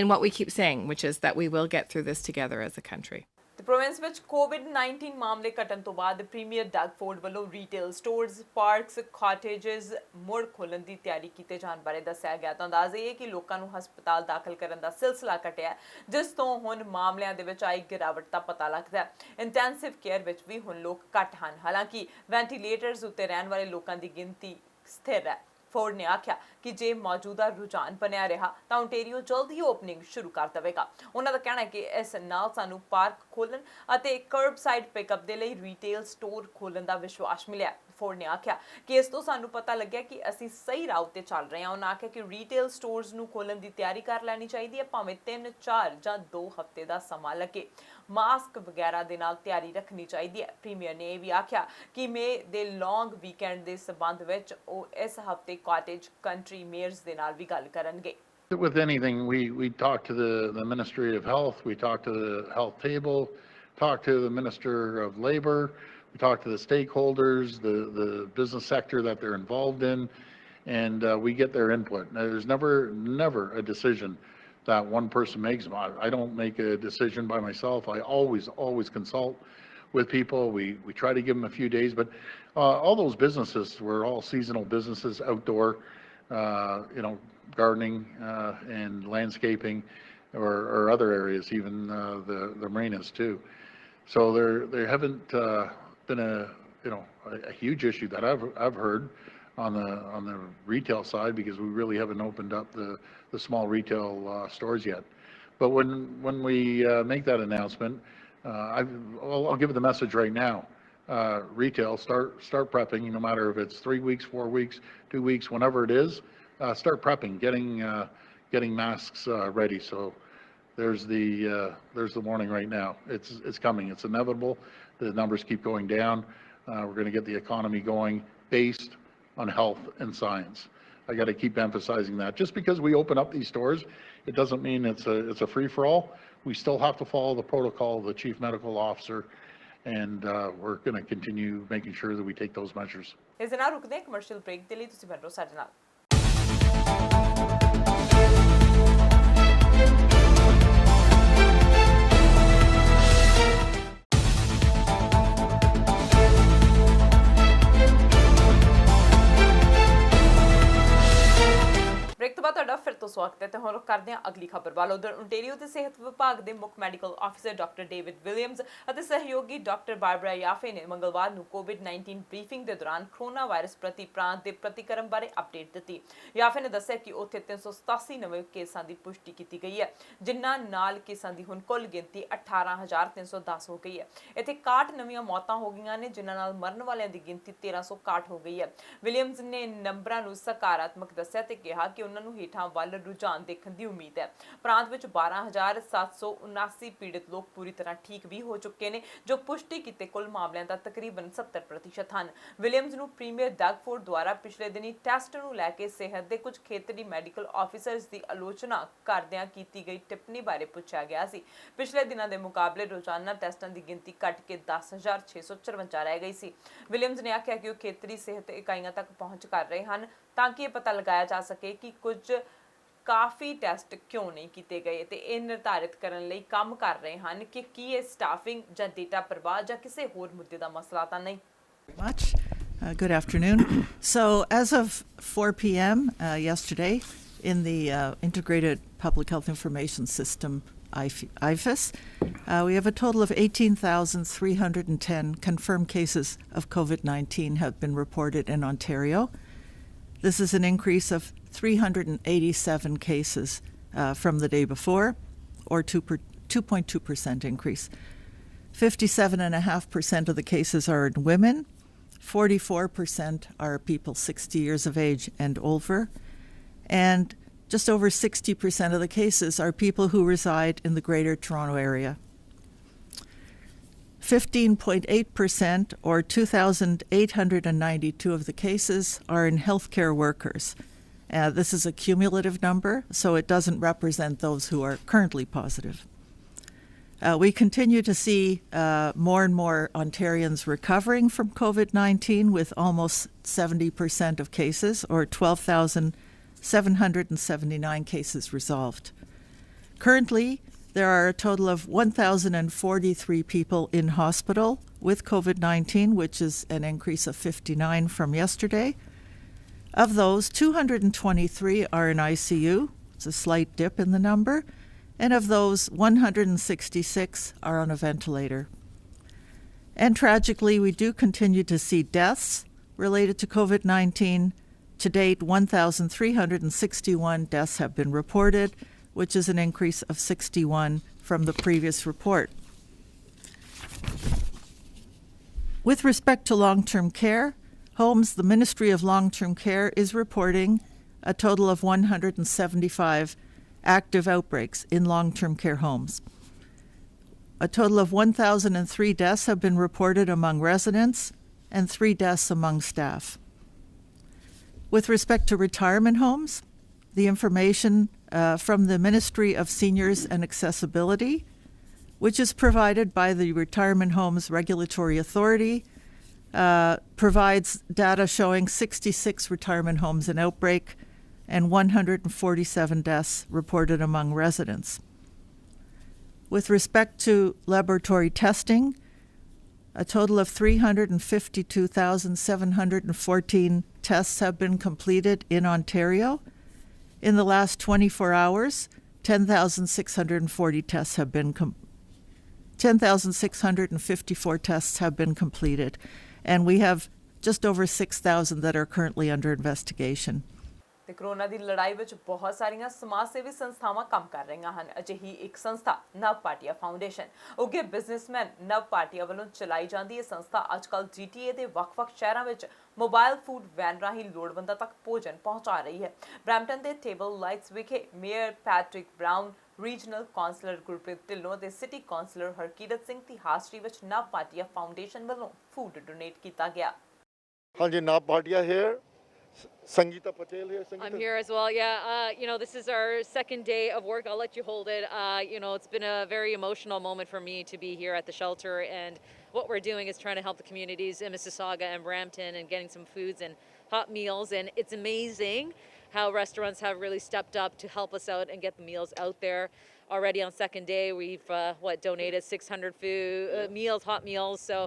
what we keep saying, which is that we will get through this together as a country. The province ਵਿੱਚ COVID-19 ਮਾਮਲੇ ਘਟਣ ਤੋਂ ਬਾਅਦ premier Doug Ford ਵੱਲੋਂ retail stores, parks, ਕਾਟੇਜਸ ਮੁੜ ਖੋਲ੍ਹਣ ਦੀ ਤਿਆਰੀ ਕੀਤੇ ਜਾਣ ਬਾਰੇ ਦੱਸਿਆ ਗਿਆ। ਤਾਂ ਅੰਦਾਜ਼ਾ ਇਹ ਹੈ ਕਿ ਲੋਕਾਂ ਨੂੰ ਹਸਪਤਾਲ ਦਾਖਲ ਕਰਨ ਦਾ ਸਿਲਸਿਲਾ ਘਟਿਆ, ਜਿਸ ਤੋਂ ਹੁਣ ਮਾਮਲਿਆਂ ਦੇ ਵਿੱਚ ਆਈ ਗਿਰਾਵਟ ਦਾ ਪਤਾ ਲੱਗਦਾ ਹੈ। ਇੰਟੈਂਸਿਵ ਕੇਅਰ ਵਿੱਚ ਵੀ ਹੁਣ ਲੋਕ ਘੱਟ ਹਨ, ਹਾਲਾਂਕਿ ਵੈਂਟੀਲੇਟਰਸ ਉੱਤੇ ਰਹਿਣ ਵਾਲੇ ਲੋਕਾਂ ਦੀ ਗਿਣਤੀ ਸਥਿਰ ਹੈ। ਫੋਰਡ ਨੇ ਆਖਿਆ ਕਿ ਜੇ ਮੌਜੂਦਾ ਰੁਝਾਨ ਬਣਿਆ ਰਿਹਾ ਤਾਂ ਓਨਟਾਰੀਓ ਜਲਦ ਹੀ ਓਪਨਿੰਗ ਸ਼ੁਰੂ ਕਰ ਦੇਵੇਗਾ। ਉਹਨਾਂ ਦਾ ਕਹਿਣਾ ਹੈ ਕਿ ਇਸ ਨਾਲ ਸਾਨੂੰ ਪਾਰਕ ਖੋਲ੍ਹਣ ਅਤੇ ਕਰਬਸਾਈਡ ਪਿਕਅਪ ਦੇ ਲਈ ਰੀਟੇਲ ਸਟੋਰ ਖੋਲ੍ਹਣ ਦਾ ਵਿਸ਼ਵਾਸ ਮਿਲਿਆ। ਫੋਰਡ ਨੇ ਆਖਿਆ ਕਿ ਇਸ ਤੋਂ ਸਾਨੂੰ ਪਤਾ ਲੱਗਿਆ ਕਿ ਅਸੀਂ ਸਹੀ ਰਾਹ ਉੱਤੇ ਚੱਲ ਰਹੇ ਹਾਂ। ਉਹਨਾਂ ਆਖਿਆ ਕਿ ਰੀਟੇਲ ਸਟੋਰਸ ਨੂੰ ਖੋਲ੍ਹਣ ਦੀ ਤਿਆਰੀ ਕਰ ਲੈਣੀ ਚਾਹੀਦੀ ਹੈ, ਭਾਵੇਂ 3, 4 ਜਾਂ 2 ਹਫ਼ਤੇ ਦਾ ਸਮਾਂ ਲੱਗੇ। ਮਾਸਕ ਵਗੈਰਾ ਦੇ ਨਾਲ ਤਿਆਰੀ ਰੱਖਣੀ ਚਾਹੀਦੀ ਹੈ। ਪ੍ਰੀਮੀਅਰ ਨੇ ਇਹ ਵੀ ਆਖਿਆ ਕਿ ਮੇ ਦੇ ਲੌਂਗ ਵੀਕਐਂਡ ਦੇ ਸਬੰਧ ਵਿੱਚ ਉਹ ਇਸ ਹਫ਼ਤੇ ਕਾਟੇਜ ਕੰਟਰੀ ਮੇਅਰਸ ਦੇ ਨਾਲ ਵੀ ਗੱਲ ਕਰਨਗੇ। With anything, we talk to the Ministry of Health, we talk to the health table, talk to the Minister of Labor, we talk to the stakeholders, the business sector that they're involved in, and we get their input. Now, there's never a decision that one person makes. I don't make a decision by myself. I always consult with people. We try to give them a few days, but all those businesses were all seasonal businesses, outdoor, gardening and landscaping, or other areas, even the marinas too. So there haven't been a huge issue that I've heard on the retail side, because we really haven't opened up the small retail stores yet. But when we make that announcement, I'll give it the message right now. Retail, start prepping, no matter if it's 3 weeks, 4 weeks, 2 weeks, whenever it is. Start prepping, getting masks ready. So there's the warning right now. It's coming. It's inevitable. The numbers keep going down. We're going to get the economy going based on health and science. I got to keep emphasizing that. Just because we open up these stores, it doesn't mean it's a free-for-all. We still have to follow the protocol of the Chief Medical Officer, and we're going to continue making sure that we take those measures. ਇਸ ਦੇ ਨਾਲ ਰੁਕਦੇ ਹਾਂ commercial break ਦੇ ਲਈ। ਤੁਸੀਂ ਬੈਠੋ ਸਾਡੇ ਨਾਲ। ਬ੍ਰੇਕ ਤੋਂ ਬਾਅਦ ਤੁਹਾਡਾ ਫਿਰ ਤੋਂ ਸਵਾਗਤ ਹੈ ਤੇ ਹੁਣ ਕਰਦੇ ਹਾਂ ਅਗਲੀ ਖਬਰ ਵੱਲ। ਉਧਰ ਓਨਟਾਰੀਓ ਦੇ ਸਿਹਤ ਵਿਭਾਗ ਦੇ ਮੁੱਖ medical officer doctor David Williams ਅਤੇ ਸਹਿਯੋਗੀ ਡਾਕਟਰ ਬਾਰਬਰਾ ਯਾਫੇ ਨੇ ਮੰਗਲਵਾਰ ਨੂੰ COVID-19 ਬਰੀਫਿੰਗ ਦੇ ਦੌਰਾਨ ਕੋਰੋਨਾ ਵਾਇਰਸ ਪ੍ਰਤੀ ਪ੍ਰਾਂਤ ਦੇ ਪ੍ਰਤੀਕਰਮ ਬਾਰੇ ਅਪਡੇਟ ਦਿੱਤੀ। ਯਾਫੇ ਨੇ ਦੱਸਿਆ ਕਿ ਉੱਥੇ 387 ਨਵੇਂ ਕੇਸਾਂ ਦੀ ਪੁਸ਼ਟੀ ਕੀਤੀ ਗਈ ਹੈ, ਜਿਨ੍ਹਾਂ ਨਾਲ ਕੇਸਾਂ ਦੀ ਹੁਣ ਕੁੱਲ ਗਿਣਤੀ 18,310 ਹੋ ਗਈ ਹੈ। ਇੱਥੇ 61 ਨਵੀਆਂ ਮੌਤਾਂ ਹੋ ਗਈਆਂ ਨੇ, ਜਿਨ੍ਹਾਂ ਨਾਲ ਮਰਨ ਵਾਲਿਆਂ ਦੀ ਗਿਣਤੀ 1361 ਹੋ ਗਈ ਹੈ। ਵਿਲੀਅਮਸ ਨੇ ਨੰਬਰਾਂ ਨੂੰ ਸਕਾਰਾਤਮਕ ਦੱਸਿਆ ਤੇ ਕਿਹਾ ਕਿ ਉਹਨਾਂ ਨੂੰ ਹੇਠਾਂ ਵੱਲ ਰੁਝਾਨ ਦੇਖਣ ਦੀ ਉਮੀਦ ਹੈ। ਪ੍ਰਾਂਤ ਵਿੱਚ 12,779 ਪੀੜਿਤ ਲੋਕ ਪੂਰੀ ਤਰ੍ਹਾਂ ਠੀਕ ਵੀ ਹੋ ਚੁੱਕੇ ਨੇ, ਜੋ ਪੁਸ਼ਟੀ ਕੀਤੇ ਕੁੱਲ ਮਾਮਲਿਆਂ ਦਾ ਤਕਰੀਬਨ 70% ਹਨ। ਵਿਲੀਅਮਸ ਨੂੰ ਪ੍ਰੀਮੀਅਰ ਡਗਫੋਰਡ ਦੁਆਰਾ ਪਿਛਲੇ ਦਿਨੀ ਟੈਸਟ ਨੂੰ ਲੈ ਕੇ ਸਿਹਤ ਦੇ ਕੁਝ ਖੇਤਰੀ ਮੈਡੀਕਲ ਆਫੀਸਰਸ ਦੀ ਆਲੋਚਨਾ ਕਰਦਿਆਂ ਕੀਤੀ ਗਈ ਟਿੱਪਣੀ ਬਾਰੇ ਪੁੱਛਿਆ ਗਿਆ ਸੀ। ਪਿਛਲੇ ਦਿਨਾਂ ਦੇ ਮੁਕਾਬਲੇ ਰੋਜ਼ਾਨਾ ਟੈਸਟਾਂ ਦੀ ਗਿਣਤੀ ਘਟ ਕੇ 10,654 ਰਹਿ ਗਈ ਸੀ। ਵਿਲੀਅਮਸ ਨੇ ਆਖਿਆ ਕਿ ਉਹ ਖੇਤਰੀ ਸਿਹਤ ਇਕਾਈਆਂ ਤੱਕ ਪਹੁੰਚ ਕਰ ਰਹੇ ਹਨ ਤਾਂ ਕਿ ਇਹ ਪਤਾ ਲਗਾਇਆ ਜਾ ਸਕੇ ਕਿ ਕੁਝ ਕਾਫੀ ਟੈਸਟ ਕਿਉਂ ਨਹੀਂ ਕੀਤੇ ਗਏ ਤੇ ਇਹ ਨਿਰਧਾਰਿਤ ਕਰਨ ਲਈ ਕੰਮ ਕਰ ਰਹੇ ਹਨ ਕਿ ਕੀ ਇਹ ਸਟਾਫਿੰਗ ਜਾਂ ਡੇਟਾ ਪ੍ਰਵਾਹ ਜਾਂ ਕਿਸੇ ਹੋਰ ਮੁੱਦੇ ਦਾ ਮਸਲਾ ਤਾਂ ਨਹੀਂ। Good afternoon. So as of 4 p.m. Yesterday, in the Integrated Public Health Information System, IFIS, we have a total of 18,310 confirmed cases of COVID-19 have been reported in Ontario. This is an increase of 387 cases from the day before, or 2.2% increase. 57.5% of the cases are in women. 44% are people 60 years of age and over, and just over 60% of the cases are people who reside in the Greater Toronto Area. 15.8%, or 2,892 of the cases, are in healthcare workers. This is a cumulative number, so it doesn't represent those who are currently positive. We continue to see more and more Ontarians recovering from COVID-19, with almost 70% of cases, or 12,779 cases, resolved. Currently, there are a total of 1,043 people in hospital with COVID-19, which is an increase of 59 from yesterday. Of those, 223 are in ICU. It's a slight dip in the number. And of those, 166 are on a ventilator. And tragically, we do continue to see deaths related to COVID-19. To date, 1,361 deaths have been reported, which is an increase of 61 from the previous report. With respect to long-term care homes, the Ministry of Long-Term Care is reporting a total of 175 active outbreaks in long-term care homes. A total of 1,003 deaths have been reported among residents and 3 deaths among staff. With respect to retirement homes, the information from the Ministry of Seniors and Accessibility, which is provided by the Retirement Homes Regulatory Authority, provides data showing 66 retirement homes in outbreak and 147 deaths reported among residents. With respect to laboratory testing, a total of 352,714 tests have been completed in Ontario. In the last 24 hours, 10,640 tests have been 10,654 tests have been completed, and we have just over 6,000 that are currently under investigation. ਤੇ corona ਦੀ ਲੜਾਈ ਵਿੱਚ ਬਹੁਤ ਸਾਰੀਆਂ ਸਮਾਜ ਸੇਵੀ ਸੰਸਥਾਵਾਂ ਕੰਮ ਕਰ ਰਹੀਆਂ ਹਨ। ਅਜਿਹੀ ਇੱਕ ਸੰਸਥਾ ਨਵ ਭਾਟੀਆ ਫਾਊਂਡੇਸ਼ਨ ਉੱਘੇ ਬਿਜ਼ਨਸਮੈਨ ਨਵ ਭਾਟੀਆ ਵੱਲੋਂ ਚਲਾਈ ਜਾਂਦੀ ਇਹ ਸੰਸਥਾ ਅੱਜਕੱਲ੍ਹ GTA ਦੇ ਵੱਖ-ਵੱਖ ਸ਼ਹਿਰਾਂ ਵਿੱਚ ਮੋਬਾਈਲ ਫੂਡ ਵੈਨ ਰਾਹੀਂ ਲੋੜਵੰਦਾਂ ਤੱਕ ਭੋਜਨ ਪਹੁੰਚਾ ਰਹੀ ਹੈ। ਬਰੈਂਪਟਨ ਦੇ ਟੇਬਲ ਲਾਈਟਸ ਵਿਖੇ mayor Patrick Brown, regional councillor Gurpreet Dhillon ਤੇ ਸਿਟੀ ਕਾਉਂਸਲਰ ਹਰਕੀਰਤ ਸਿੰਘ ਦੀ ਹਾਜ਼ਰੀ ਵਿੱਚ ਨਵ ਭਾਟੀਆ ਫਾਊਂਡੇਸ਼ਨ ਵੱਲੋਂ ਫੂਡ ਡੋਨੇਟ ਕੀਤਾ ਗਿਆ। ਹਾਂਜੀ, Nav Bhatia here. Sangeeta Patel here. Sangeeta. I'm here as well. Yeah, this is our second day of work. I'll let you hold it. It's been a very emotional moment for me to be here at the shelter, and what we're doing is trying to help the communities in Mississauga and Brampton and getting some foods and hot meals. And it's amazing how restaurants have really stepped up to help us out and get the meals out there. Already on second day, we've donated 600 meals, hot meals. So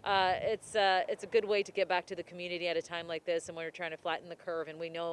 it's a good way to get back to the community at a time like this, and when we're trying to flatten the curve, and we know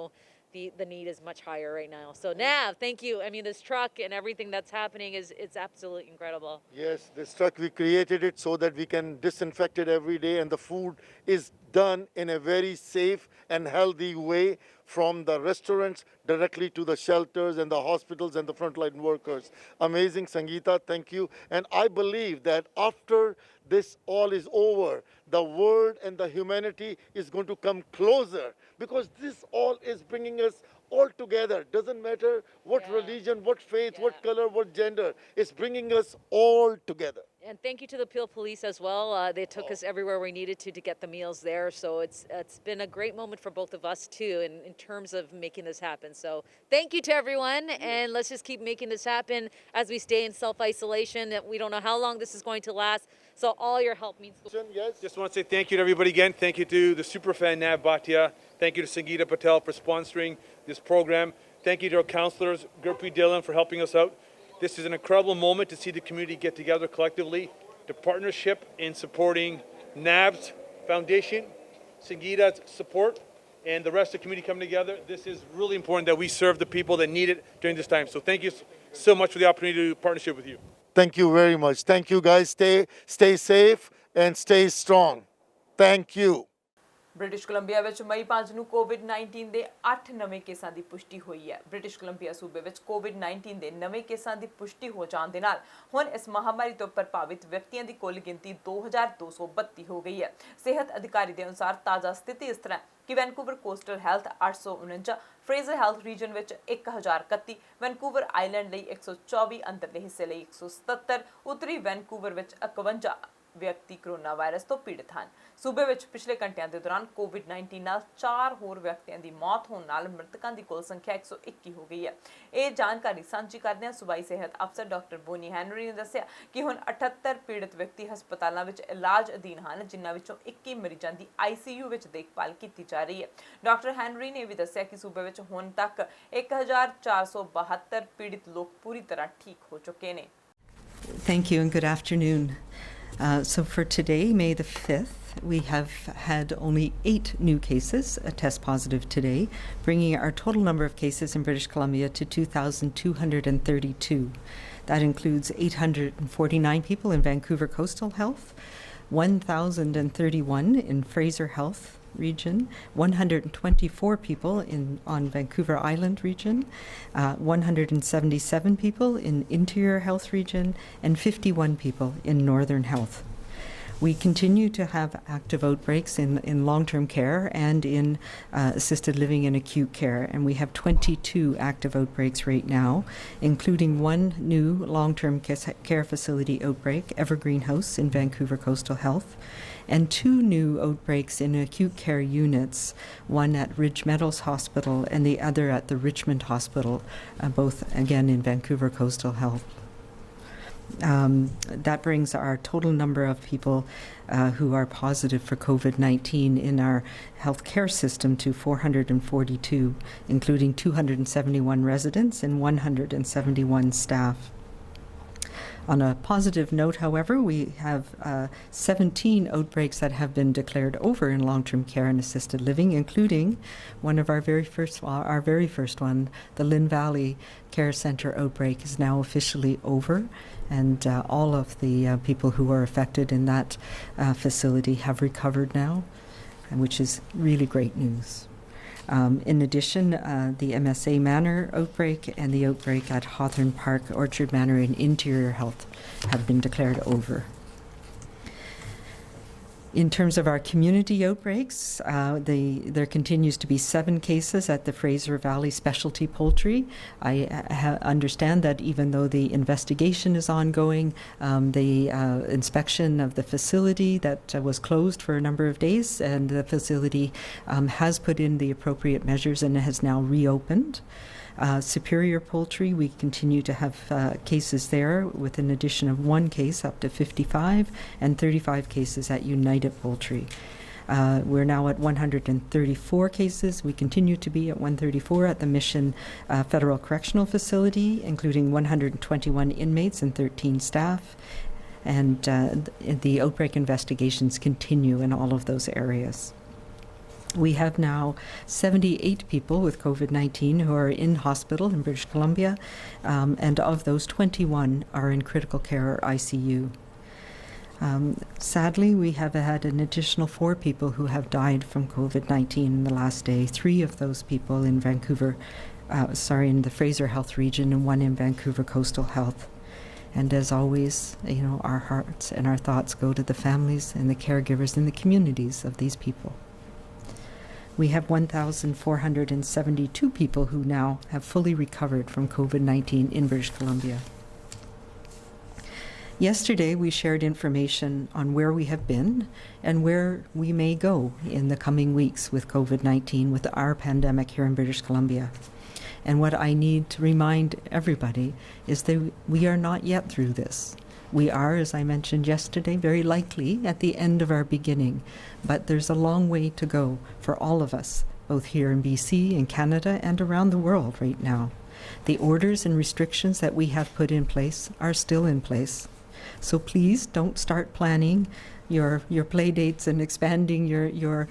the need is much higher right now. So Nav, thank you. I mean, this truck and everything that's happening it's absolutely incredible. Yes, this truck, we created it so that we can disinfect it every day, and the food is done in a very safe and healthy way from the restaurants directly to the shelters and the hospitals and the frontline workers. Amazing, Sangeeta, thank you. And I believe that after this all is over, the world and the humanity is going to come closer, because this all is bringing us all together. Doesn't matter what religion, what faith, what color, what gender. It's bringing us all together. And thank you to the Peel Police as well. They took us everywhere we needed to get the meals there. So it's been a great moment for both of us too in terms of making this happen. So thank you to everyone, and let's just keep making this happen as we stay in self-isolation. We don't know how long this is going to last. So all your help means. Yes. Just want to say thank you to everybody again. Thank you to the superfan Nav Bhatia. Thank you to Sangeeta Patel for sponsoring this program. Thank you to our councillors, Gurpreet Dhillon, for helping us out. This is an incredible moment to see the community get together collectively, the partnership in supporting NAB's foundation, Sangeeta's support, and the rest of the community coming together. This is really important that we serve the people that need it during this time. So thank you so much for the opportunity to do partnership with you. Thank you very much. Thank you, guys. Stay safe and stay strong. Thank you. British Columbia ਵਿੱਚ ਮਈ 5 ਨੂੰ COVID-19 ਦੇ 8 ਨਵੇਂ ਕੇਸਾਂ ਦੀ ਪੁਸ਼ਟੀ ਹੋਈ ਹੈ। British Columbia ਸੂਬੇ ਵਿੱਚ COVID-19 ਦੇ ਨਵੇਂ ਕੇਸਾਂ ਦੀ ਪੁਸ਼ਟੀ ਹੋ ਜਾਣ ਦੇ ਨਾਲ ਹੁਣ ਇਸ ਮਹਾਮਾਰੀ ਤੋਂ ਪ੍ਰਭਾਵਿਤ ਵਿਅਕਤੀਆਂ ਦੀ ਕੁੱਲ ਗਿਣਤੀ 2232 ਹੋ ਗਈ ਹੈ। ਸਿਹਤ ਅਧਿਕਾਰੀ ਦੇ ਅਨੁਸਾਰ ਤਾਜ਼ਾ ਸਥਿਤੀ ਇਸ ਤਰ੍ਹਾਂ ਕਿ Vancouver coastal health 849, Fraser health region ਵਿੱਚ 1031, ਵੈਨਕੂਵਰ ਆਈਲੈਂਡ ਲਈ 124, ਅੰਦਰਲੇ ਹਿੱਸੇ ਲਈ 177, ਉੱਤਰੀ ਵੈਨਕੂਵਰ ਵਿੱਚ 51 ਵਿਅਕਤੀ ਕੋਰੋਨਾ ਵਾਇਰਸ ਤੋਂ ਪੀੜਤ ਹਨ। ਸੂਬੇ ਵਿੱਚ ਪਿਛਲੇ ਘੰਟਿਆਂ ਦੇ ਦੌਰਾਨ COVID-19 ਨਾਲ 4 ਹੋਰ ਵਿਅਕਤੀਆਂ ਦੀ ਮੌਤ ਹੋਣ ਨਾਲ ਮ੍ਰਿਤਕਾਂ ਦੀ ਕੁੱਲ ਸੰਖਿਆ 121 ਹੋ ਗਈ ਹੈ। ਇਹ ਜਾਣਕਾਰੀ ਸਾਂਝੀ ਕਰਦਿਆਂ ਸੂਬਾਈ ਸਿਹਤ ਅਫਸਰ ਡਾਕਟਰ ਬੋਨੀ ਹੈਨਰੀ ਨੇ ਦੱਸਿਆ ਕਿ ਹੁਣ 78 ਪੀੜਤ ਵਿਅਕਤੀ ਹਸਪਤਾਲਾਂ ਵਿੱਚ ਇਲਾਜ ਅਧੀਨ ਹਨ, ਜਿਨ੍ਹਾਂ ਵਿੱਚੋਂ 21 ਮਰੀਜ਼ਾਂ ਦੀ ICU ਵਿੱਚ ਦੇਖਭਾਲ ਕੀਤੀ ਜਾ ਰਹੀ ਹੈ। ਡਾਕਟਰ ਹੈਨਰੀ ਨੇ ਵੀ ਦੱਸਿਆ ਕਿ ਸੂਬੇ ਵਿੱਚ ਹੁਣ ਤੱਕ 1472 ਪੀੜਤ ਲੋਕ ਪੂਰੀ ਤਰ੍ਹਾਂ ਠੀਕ ਹੋ ਚੁੱਕੇ ਨੇ। Thank you and good afternoon. So for today, May the 5th, we have had only 8 new cases test positive today, bringing our total number of cases in British Columbia to 2,232. That includes 849 people in Vancouver Coastal Health, 1,031 in Fraser Health region, 124 people on Vancouver Island region, 177 people in Interior Health region, and 51 people in Northern Health. We continue to have active outbreaks in long-term care and in assisted living and acute care, and we have 22 active outbreaks right now, including one new long-term care facility outbreak, Evergreen House in Vancouver Coastal Health, and 2 new outbreaks in acute care units, one at Ridge Meadows Hospital and the other at the Richmond Hospital, both again in Vancouver Coastal Health. That brings our total number of people who are positive for COVID-19 in our healthcare system to 442, including 271 residents and 171 staff. On a positive note, however, we have 17 outbreaks that have been declared over in long-term care and assisted living, including one of our very first one, the Lynn Valley Care Centre outbreak is now officially over, and all of the people who were affected in that facility have recovered now, which is really great news. In addition, the MSA Manor outbreak and the outbreak at Hawthorne Park, Orchard Manor in Interior Health have been declared over. In terms of our community outbreaks, there continues to be 7 cases at the Fraser Valley Specialty Poultry. I understand that even though the investigation is ongoing, the inspection of the facility that was closed for a number of days, and the facility has put in the appropriate measures and has now reopened. Superior Poultry, we continue to have cases there with an addition of 1 case up to 55 and 35 cases at United Poultry. We're now at 134 cases. We continue to be at 134 at the Mission Federal Correctional Facility, including 121 inmates and 13 staff. And the outbreak investigations continue in all of those areas. We have now 78 people with COVID-19 who are in hospital in British Columbia, and of those, 21 are in critical care or ICU. Sadly, we have had an additional 4 people who have died from COVID-19 in the last day. 3 of those people in in the Fraser Health region, and 1 in Vancouver Coastal Health. And as always, our hearts and our thoughts go to the families and the caregivers and the communities of these people. We have 1,472 people who now have fully recovered from COVID-19 in British Columbia. Yesterday, we shared information on where we have been and where we may go in the coming weeks with COVID-19, with our pandemic here in British Columbia. And what I need to remind everybody is that we are not yet through this. We are, as I mentioned yesterday, very likely at the end of our beginning, but there's a long way to go for all of us, both here in BC, in Canada, and around the world right now. The orders and restrictions that we have put in place are still in place. So please don't start planning your play dates and expanding your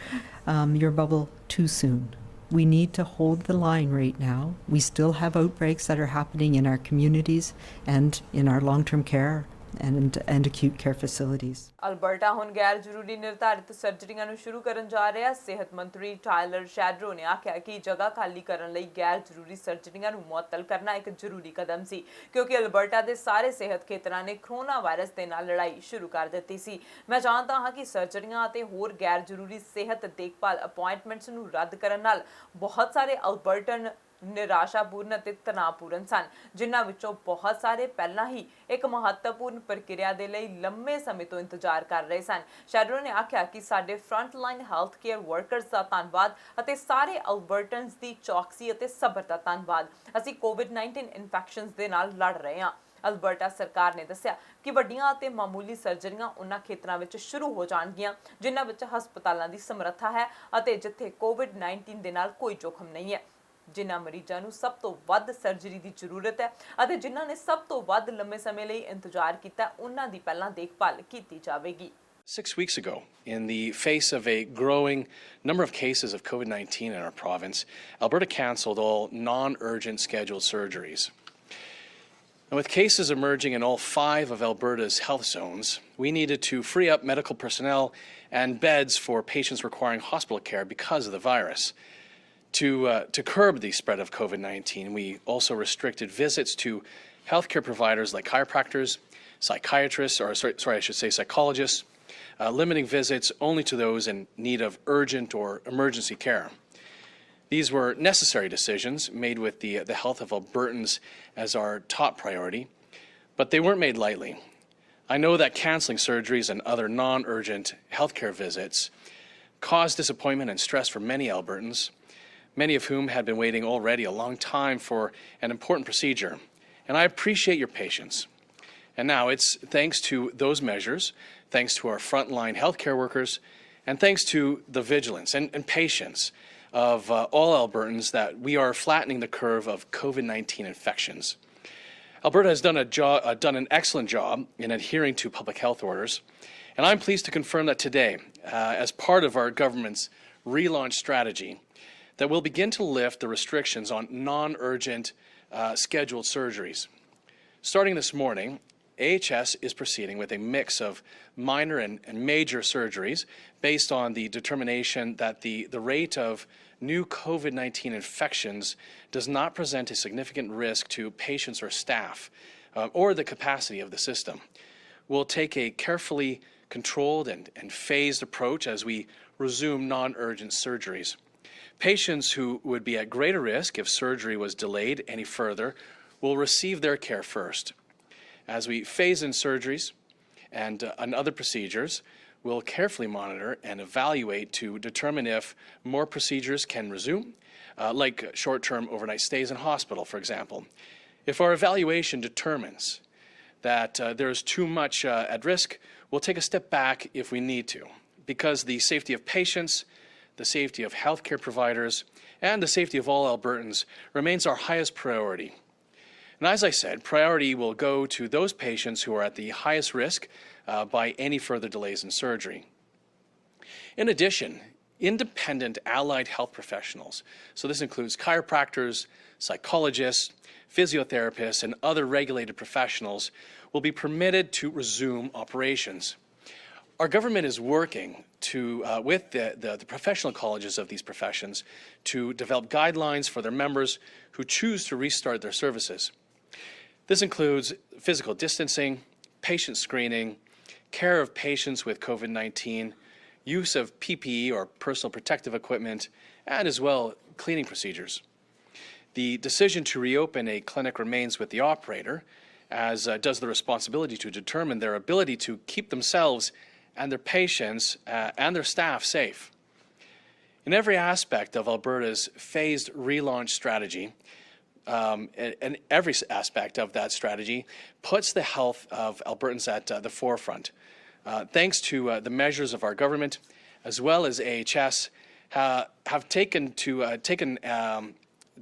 bubble too soon. We need to hold the line right now. We still have outbreaks that are happening in our communities and in our long-term care and acute care facilities. Alberta ਹੁਣ ਗੈਰ ਜ਼ਰੂਰੀ ਨਿਰਧਾਰਿਤ ਸਰਜਰੀਆਂ ਨੂੰ ਸ਼ੁਰੂ ਕਰਨ ਜਾ ਰਿਹਾ ਹੈ। ਸਿਹਤ ਮੰਤਰੀ ਟਾਇਲਰ ਸ਼ੈਡਰੋ ਨੇ ਆਖਿਆ ਕਿ ਜਗ੍ਹਾ ਖਾਲੀ ਕਰਨ ਲਈ ਗੈਰ ਜ਼ਰੂਰੀ ਸਰਜਰੀਆਂ ਨੂੰ ਮੁਅੱਤਲ ਕਰਨਾ ਇੱਕ ਜ਼ਰੂਰੀ ਕਦਮ ਸੀ, ਕਿਉਂਕਿ ਅਲਬਰਟਾ ਦੇ ਸਾਰੇ ਸਿਹਤ ਖੇਤਰਾਂ ਨੇ ਕਰੋਨਾ ਵਾਇਰਸ ਦੇ ਨਾਲ ਲੜਾਈ ਸ਼ੁਰੂ ਕਰ ਦਿੱਤੀ ਸੀ। ਮੈਂ ਜਾਣਦਾ ਹਾਂ ਕਿ ਸਰਜਰੀਆਂ ਅਤੇ ਹੋਰ ਗੈਰ ਜ਼ਰੂਰੀ ਸਿਹਤ ਦੇਖਭਾਲ ਅਪਾਇੰਟਮੈਂਟਸ ਨੂੰ ਰੱਦ ਕਰਨ ਨਾਲ ਬਹੁਤ ਸਾਰੇ ਅਲਬਰਟਨ ਨਿਰਾਸ਼ਾਪੂਰਨ ਅਤੇ ਤਣਾਅਪੂਰਨ ਸਨ, ਜਿਨ੍ਹਾਂ ਵਿੱਚੋਂ ਬਹੁਤ ਸਾਰੇ ਪਹਿਲਾਂ ਹੀ ਇੱਕ ਮਹੱਤਵਪੂਰਨ ਪ੍ਰਕਿਰਿਆ ਦੇ ਲਈ ਲੰਮੇ ਸਮੇਂ ਤੋਂ ਇੰਤਜ਼ਾਰ ਕਰ ਰਹੇ ਸਨ। ਸ਼ੈਡਰੋ ਨੇ ਆਖਿਆ ਕਿ ਸਾਡੇ ਫਰੰਟਲਾਈਨ ਹੈਲਥ ਕੇਅਰ ਵਰਕਰਸ ਦਾ ਧੰਨਵਾਦ ਅਤੇ ਸਾਰੇ ਅਲਬਰਟਨਸ ਦੀ ਚੌਕਸੀ ਅਤੇ ਸਬਰ ਦਾ ਧੰਨਵਾਦ। ਅਸੀਂ ਕੋਵਿਡ-19 ਇਨਫੈਕਸ਼ਨਸ ਦੇ ਨਾਲ ਲੜ ਰਹੇ ਹਾਂ। ਅਲਬਰਟਾ ਸਰਕਾਰ ਨੇ ਦੱਸਿਆ ਕਿ ਵੱਡੀਆਂ ਅਤੇ ਮਾਮੂਲੀ ਸਰਜਰੀਆਂ ਉਹਨਾਂ ਖੇਤਰਾਂ ਵਿੱਚ ਸ਼ੁਰੂ ਹੋ ਜਾਣਗੀਆਂ ਜਿਨ੍ਹਾਂ ਵਿੱਚ ਹਸਪਤਾਲਾਂ ਦੀ ਸਮਰੱਥਾ ਹੈ ਅਤੇ ਜਿੱਥੇ ਕੋਵਿਡ-19 ਦੇ ਨਾਲ ਕੋਈ ਜੋਖਮ ਨਹੀਂ ਹੈ। ਜਿਨ੍ਹਾਂ ਮਰੀਜ਼ਾਂ ਨੂੰ ਸਭ ਤੋਂ ਵੱਧ ਸਰਜਰੀ ਦੀ ਜ਼ਰੂਰਤ ਹੈ ਅਤੇ ਜਿਨ੍ਹਾਂ ਨੇ ਸਭ ਤੋਂ ਵੱਧ ਲੰਮੇ ਸਮੇਂ ਲਈ ਇੰਤਜ਼ਾਰ ਕੀਤਾ, ਉਹਨਾਂ ਦੀ ਪਹਿਲਾਂ ਦੇਖਭਾਲ ਕੀਤੀ ਜਾਵੇਗੀ। 6 weeks ago, in the face of a growing number of cases of COVID-19 in our province, Alberta cancelled all non-urgent scheduled surgeries. And with cases emerging in all 5 of Alberta's health zones, we needed to free up medical personnel and beds for patients requiring hospital care because of the virus. To curb the spread of COVID-19, we also restricted visits to healthcare providers like chiropractors, psychiatrists, or psychologists, limiting visits only to those in need of urgent or emergency care. These were necessary decisions made with the health of Albertans as our top priority, but they weren't made lightly. I know that cancelling surgeries and other non-urgent healthcare visits caused disappointment and stress for many Albertans, many of whom had been waiting already a long time for an important procedure. And I appreciate your patience And now it's thanks to those measures, thanks to our frontline healthcare workers, and thanks to the vigilance and patience of all Albertans that we are flattening the curve of COVID-19 infections. Alberta has done an excellent job in adhering to public health orders, and I'm pleased to confirm that today, as part of our government's relaunch strategy, that we'll begin to lift the restrictions on non-urgent scheduled surgeries. Starting this morning, AHS is proceeding with a mix of minor and major surgeries based on the determination that the rate of new COVID-19 infections does not present a significant risk to patients or staff or the capacity of the system. We'll take a carefully controlled and phased approach as we resume non-urgent surgeries. Patients who would be at greater risk if surgery was delayed any further will receive their care first. As we phase in surgeries and other procedures, we'll carefully monitor and evaluate to determine if more procedures can resume, like short-term overnight stays in hospital, for example. If our evaluation determines that there's too much at risk, we'll take a step back if we need to, because the safety of patients, the safety of healthcare providers, and the safety of all Albertans remains our highest priority. And as I said, priority will go to those patients who are at the highest risk by any further delays in surgery. In addition, independent allied health professionals, so this includes chiropractors, psychologists, physiotherapists, and other regulated professionals, will be permitted to resume operations. Our government is working with the professional colleges of these professions to develop guidelines for their members who choose to restart their services. This includes physical distancing, patient screening, care of patients with COVID-19, use of PPE or personal protective equipment, and as well cleaning procedures. The decision to reopen a clinic remains with the operator, as does the responsibility to determine their ability to keep themselves and their patients and their staff safe. In every aspect of Alberta's phased relaunch strategy, and every aspect of that strategy puts the health of Albertans at the forefront. Thanks to the measures of our government, as well as AHS, have taken,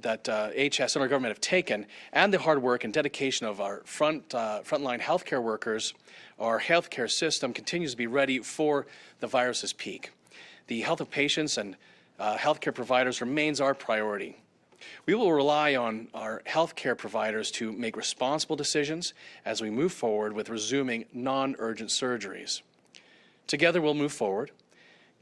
that AHS and our government have taken, and the hard work and dedication of our frontline healthcare workers, our healthcare system continues to be ready for the virus's peak. The health of patients and healthcare providers remains our priority. We will rely on our healthcare providers to make responsible decisions as we move forward with resuming non-urgent surgeries. Together we'll move forward,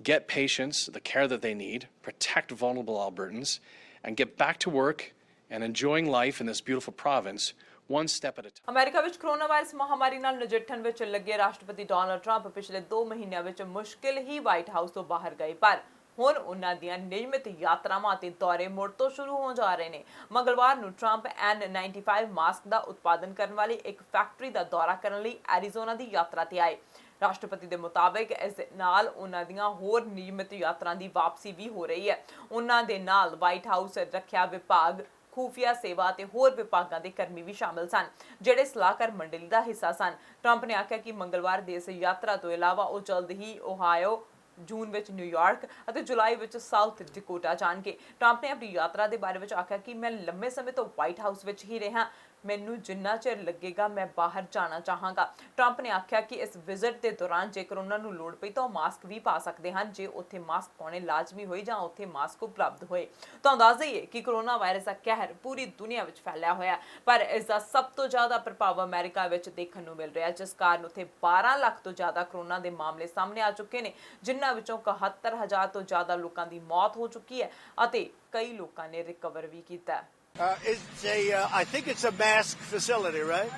get patients the care that they need, protect vulnerable Albertans, and get back to work and enjoying life in this beautiful province one step at a time. America ਵਿੱਚ corona virus ਮਹਾਮਾਰੀ ਨਾਲ ਨਜਿੱਠਣ ਵਿੱਚ ਲੱਗੇ ਰਾਸ਼ਟਰਪਤੀ Donald Trump ਪਿਛਲੇ 2 ਮਹੀਨਿਆਂ ਵਿੱਚ ਮੁਸ਼ਕਿਲ ਹੀ ਵਾਈਟ ਹਾਊਸ ਤੋਂ ਬਾਹਰ ਗਏ, ਪਰ ਹੁਣ ਉਹਨਾਂ ਦੀਆਂ ਨਿਯਮਿਤ ਯਾਤਰਾਵਾਂ ਅਤੇ ਦੌਰੇ ਮੁੜ ਤੋਂ ਸ਼ੁਰੂ ਹੋ ਜਾ ਰਹੇ ਨੇ। ਮੰਗਲਵਾਰ ਨੂੰ ਟਰੰਪ N95 ਮਾਸਕ ਦਾ ਉਤਪਾਦਨ ਕਰਨ ਵਾਲੀ ਇੱਕ ਫੈਕਟਰੀ ਦਾ ਦੌਰਾ ਕਰਨ ਲਈ ਐਰੀਜ਼ੋਨਾ ਦੀ ਯਾਤਰਾ ਤੇ ਆਏ। ਰਾਸ਼ਟਰਪਤੀ ਦੇ ਮੁਤਾਬਕ ਇਸ ਦੇ ਨਾਲ ਉਹਨਾਂ ਦੀਆਂ ਹੋਰ ਨਿਯਮਿਤ ਯਾਤਰਾ ਦੀ ਵਾਪਸੀ ਵੀ ਹੋ ਰਹੀ ਹੈ। ਉਹਨਾਂ ਦੇ ਨਾਲ ਵਾਈਟ ਹਾਊਸ ਰੱਖਿਆ ਵਿਭਾਗ, ਖੂਫੀਆ ਸੇਵਾ ਤੇ ਹੋਰ ਵਿਭਾਗਾਂ ਦੇ ਕਰਮੀ ਵੀ ਸ਼ਾਮਲ ਸਨ, ਜਿਹੜੇ ਸਲਾਹਕਾਰ ਮੰਡਲੀ ਦਾ ਹਿੱਸਾ ਸਨ। ਟਰੰਪ ਨੇ ਆਖਿਆ ਕਿ ਮੰਗਲਵਾਰ ਦੀ ਇਸ ਯਾਤਰਾ ਤੋਂ ਇਲਾਵਾ ਉਹ ਜਲਦ ਹੀ ਓਹਾਇਓ, ਜੂਨ ਵਿੱਚ ਨਿਊਯਾਰਕ ਅਤੇ ਜੁਲਾਈ ਵਿੱਚ ਸਾਊਥ ਡਕੋਟਾ ਜਾਣਗੇ। ਟਰੰਪ ਨੇ ਆਪਣੀ ਯਾਤਰਾ ਦੇ ਬਾਰੇ ਵਿੱਚ ਆਖਿਆ ਕਿ ਮੈਂ ਲੰਮੇ ਸਮੇਂ ਤੋਂ ਵਾਈਟ ਹਾਊਸ ਵਿੱਚ ਹੀ ਰਿਹਾ, ਮੈਨੂੰ ਜਿੰਨਾ ਚਿਰ ਲੱਗੇਗਾ ਮੈਂ ਬਾਹਰ ਜਾਣਾ ਚਾਹਾਂਗਾ। ਟਰੰਪ ਨੇ ਆਖਿਆ ਕਿ ਇਸ ਵਿਜ਼ਿਟ ਦੇ ਦੌਰਾਨ ਜੇਕਰ ਉਹਨਾਂ ਨੂੰ ਲੋੜ ਪਈ ਤਾਂ ਉਹ ਮਾਸਕ ਵੀ ਪਾ ਸਕਦੇ ਹਨ, ਜੇ ਉੱਥੇ ਮਾਸਕ ਪਾਉਣੇ ਲਾਜ਼ਮੀ ਹੋਏ ਜਾਂ ਉੱਥੇ ਮਾਸਕ ਉਪਲਬਧ ਹੋਏ। ਤਾਂ ਅੰਦਾਜ਼ਾ ਹੀ ਹੈ ਕਿ ਕੋਰੋਨਾ ਵਾਇਰਸ ਦਾ ਕਹਿਰ ਪੂਰੀ ਦੁਨੀਆ ਵਿੱਚ ਫੈਲਿਆ ਹੋਇਆ, ਪਰ ਇਸ ਦਾ ਸਭ ਤੋਂ ਜ਼ਿਆਦਾ ਪ੍ਰਭਾਵ ਅਮਰੀਕਾ ਵਿੱਚ ਦੇਖਣ ਨੂੰ ਮਿਲ ਰਿਹਾ, ਜਿਸ ਕਾਰਨ ਉੱਥੇ 12 ਲੱਖ ਤੋਂ ਜ਼ਿਆਦਾ ਕੋਰੋਨਾ ਦੇ ਮਾਮਲੇ ਸਾਹਮਣੇ ਆ ਚੁੱਕੇ ਨੇ, ਜਿਨ੍ਹਾਂ ਵਿੱਚੋਂ 71,000 ਤੋਂ ਜ਼ਿਆਦਾ ਲੋਕਾਂ ਦੀ ਮੌਤ ਹੋ ਚੁੱਕੀ ਹੈ ਅਤੇ ਕਈ ਲੋਕਾਂ ਨੇ ਰਿਕਵਰ ਵੀ ਕੀਤਾ। I think it's a mask facility, right?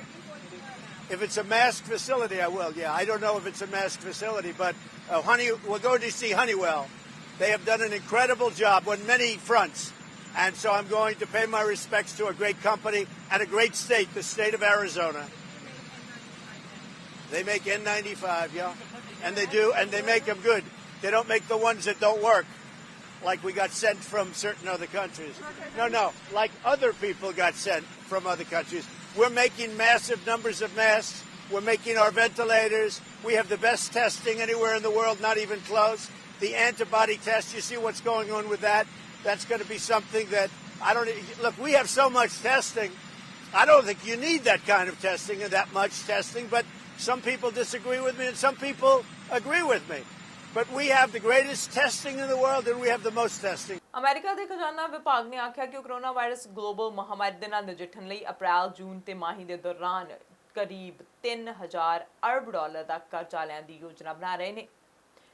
If it's a mask facility, I will, yeah. I don't know if it's a mask facility, but we're going to see Honeywell. They have done an incredible job on many fronts. And so I'm going to pay my respects to a great company and a great state, the state of Arizona. They make N95, yeah. And they do, and they make them good. They don't make the ones that don't work, like we got sent from certain other countries. No, like other people got sent from other countries. We're making massive numbers of masks. We're making our ventilators. We have the best testing anywhere in the world, not even close. The antibody test, you see what's going on with that? That's going to be something that look, we have so much testing. I don't think you need that kind of testing and that much testing, but some people disagree with me and some people agree with me. But we have the greatest testing in the world and we have the most testing. America ਦੇ ਖਜ਼ਾਨਾ ਵਿਭਾਗ ਨੇ ਆਖਿਆ ਕਿ corona virus global ਮਹਾਮਾਰੀ ਦੇ ਨਾਲ ਨਜਿੱਠਣ ਲਈ ਅਪ੍ਰੈਲ ਜੂਨ ਤੇ ਮਾਹੀ ਦੇ ਦੌਰਾਨ ਕਰੀਬ 3000 ਅਰਬ ਡਾਲਰ ਦਾ ਕਰਜ਼ਾ ਲੈਣ ਦੀ ਯੋਜਨਾ ਬਣਾ ਰਹੇ ਨੇ।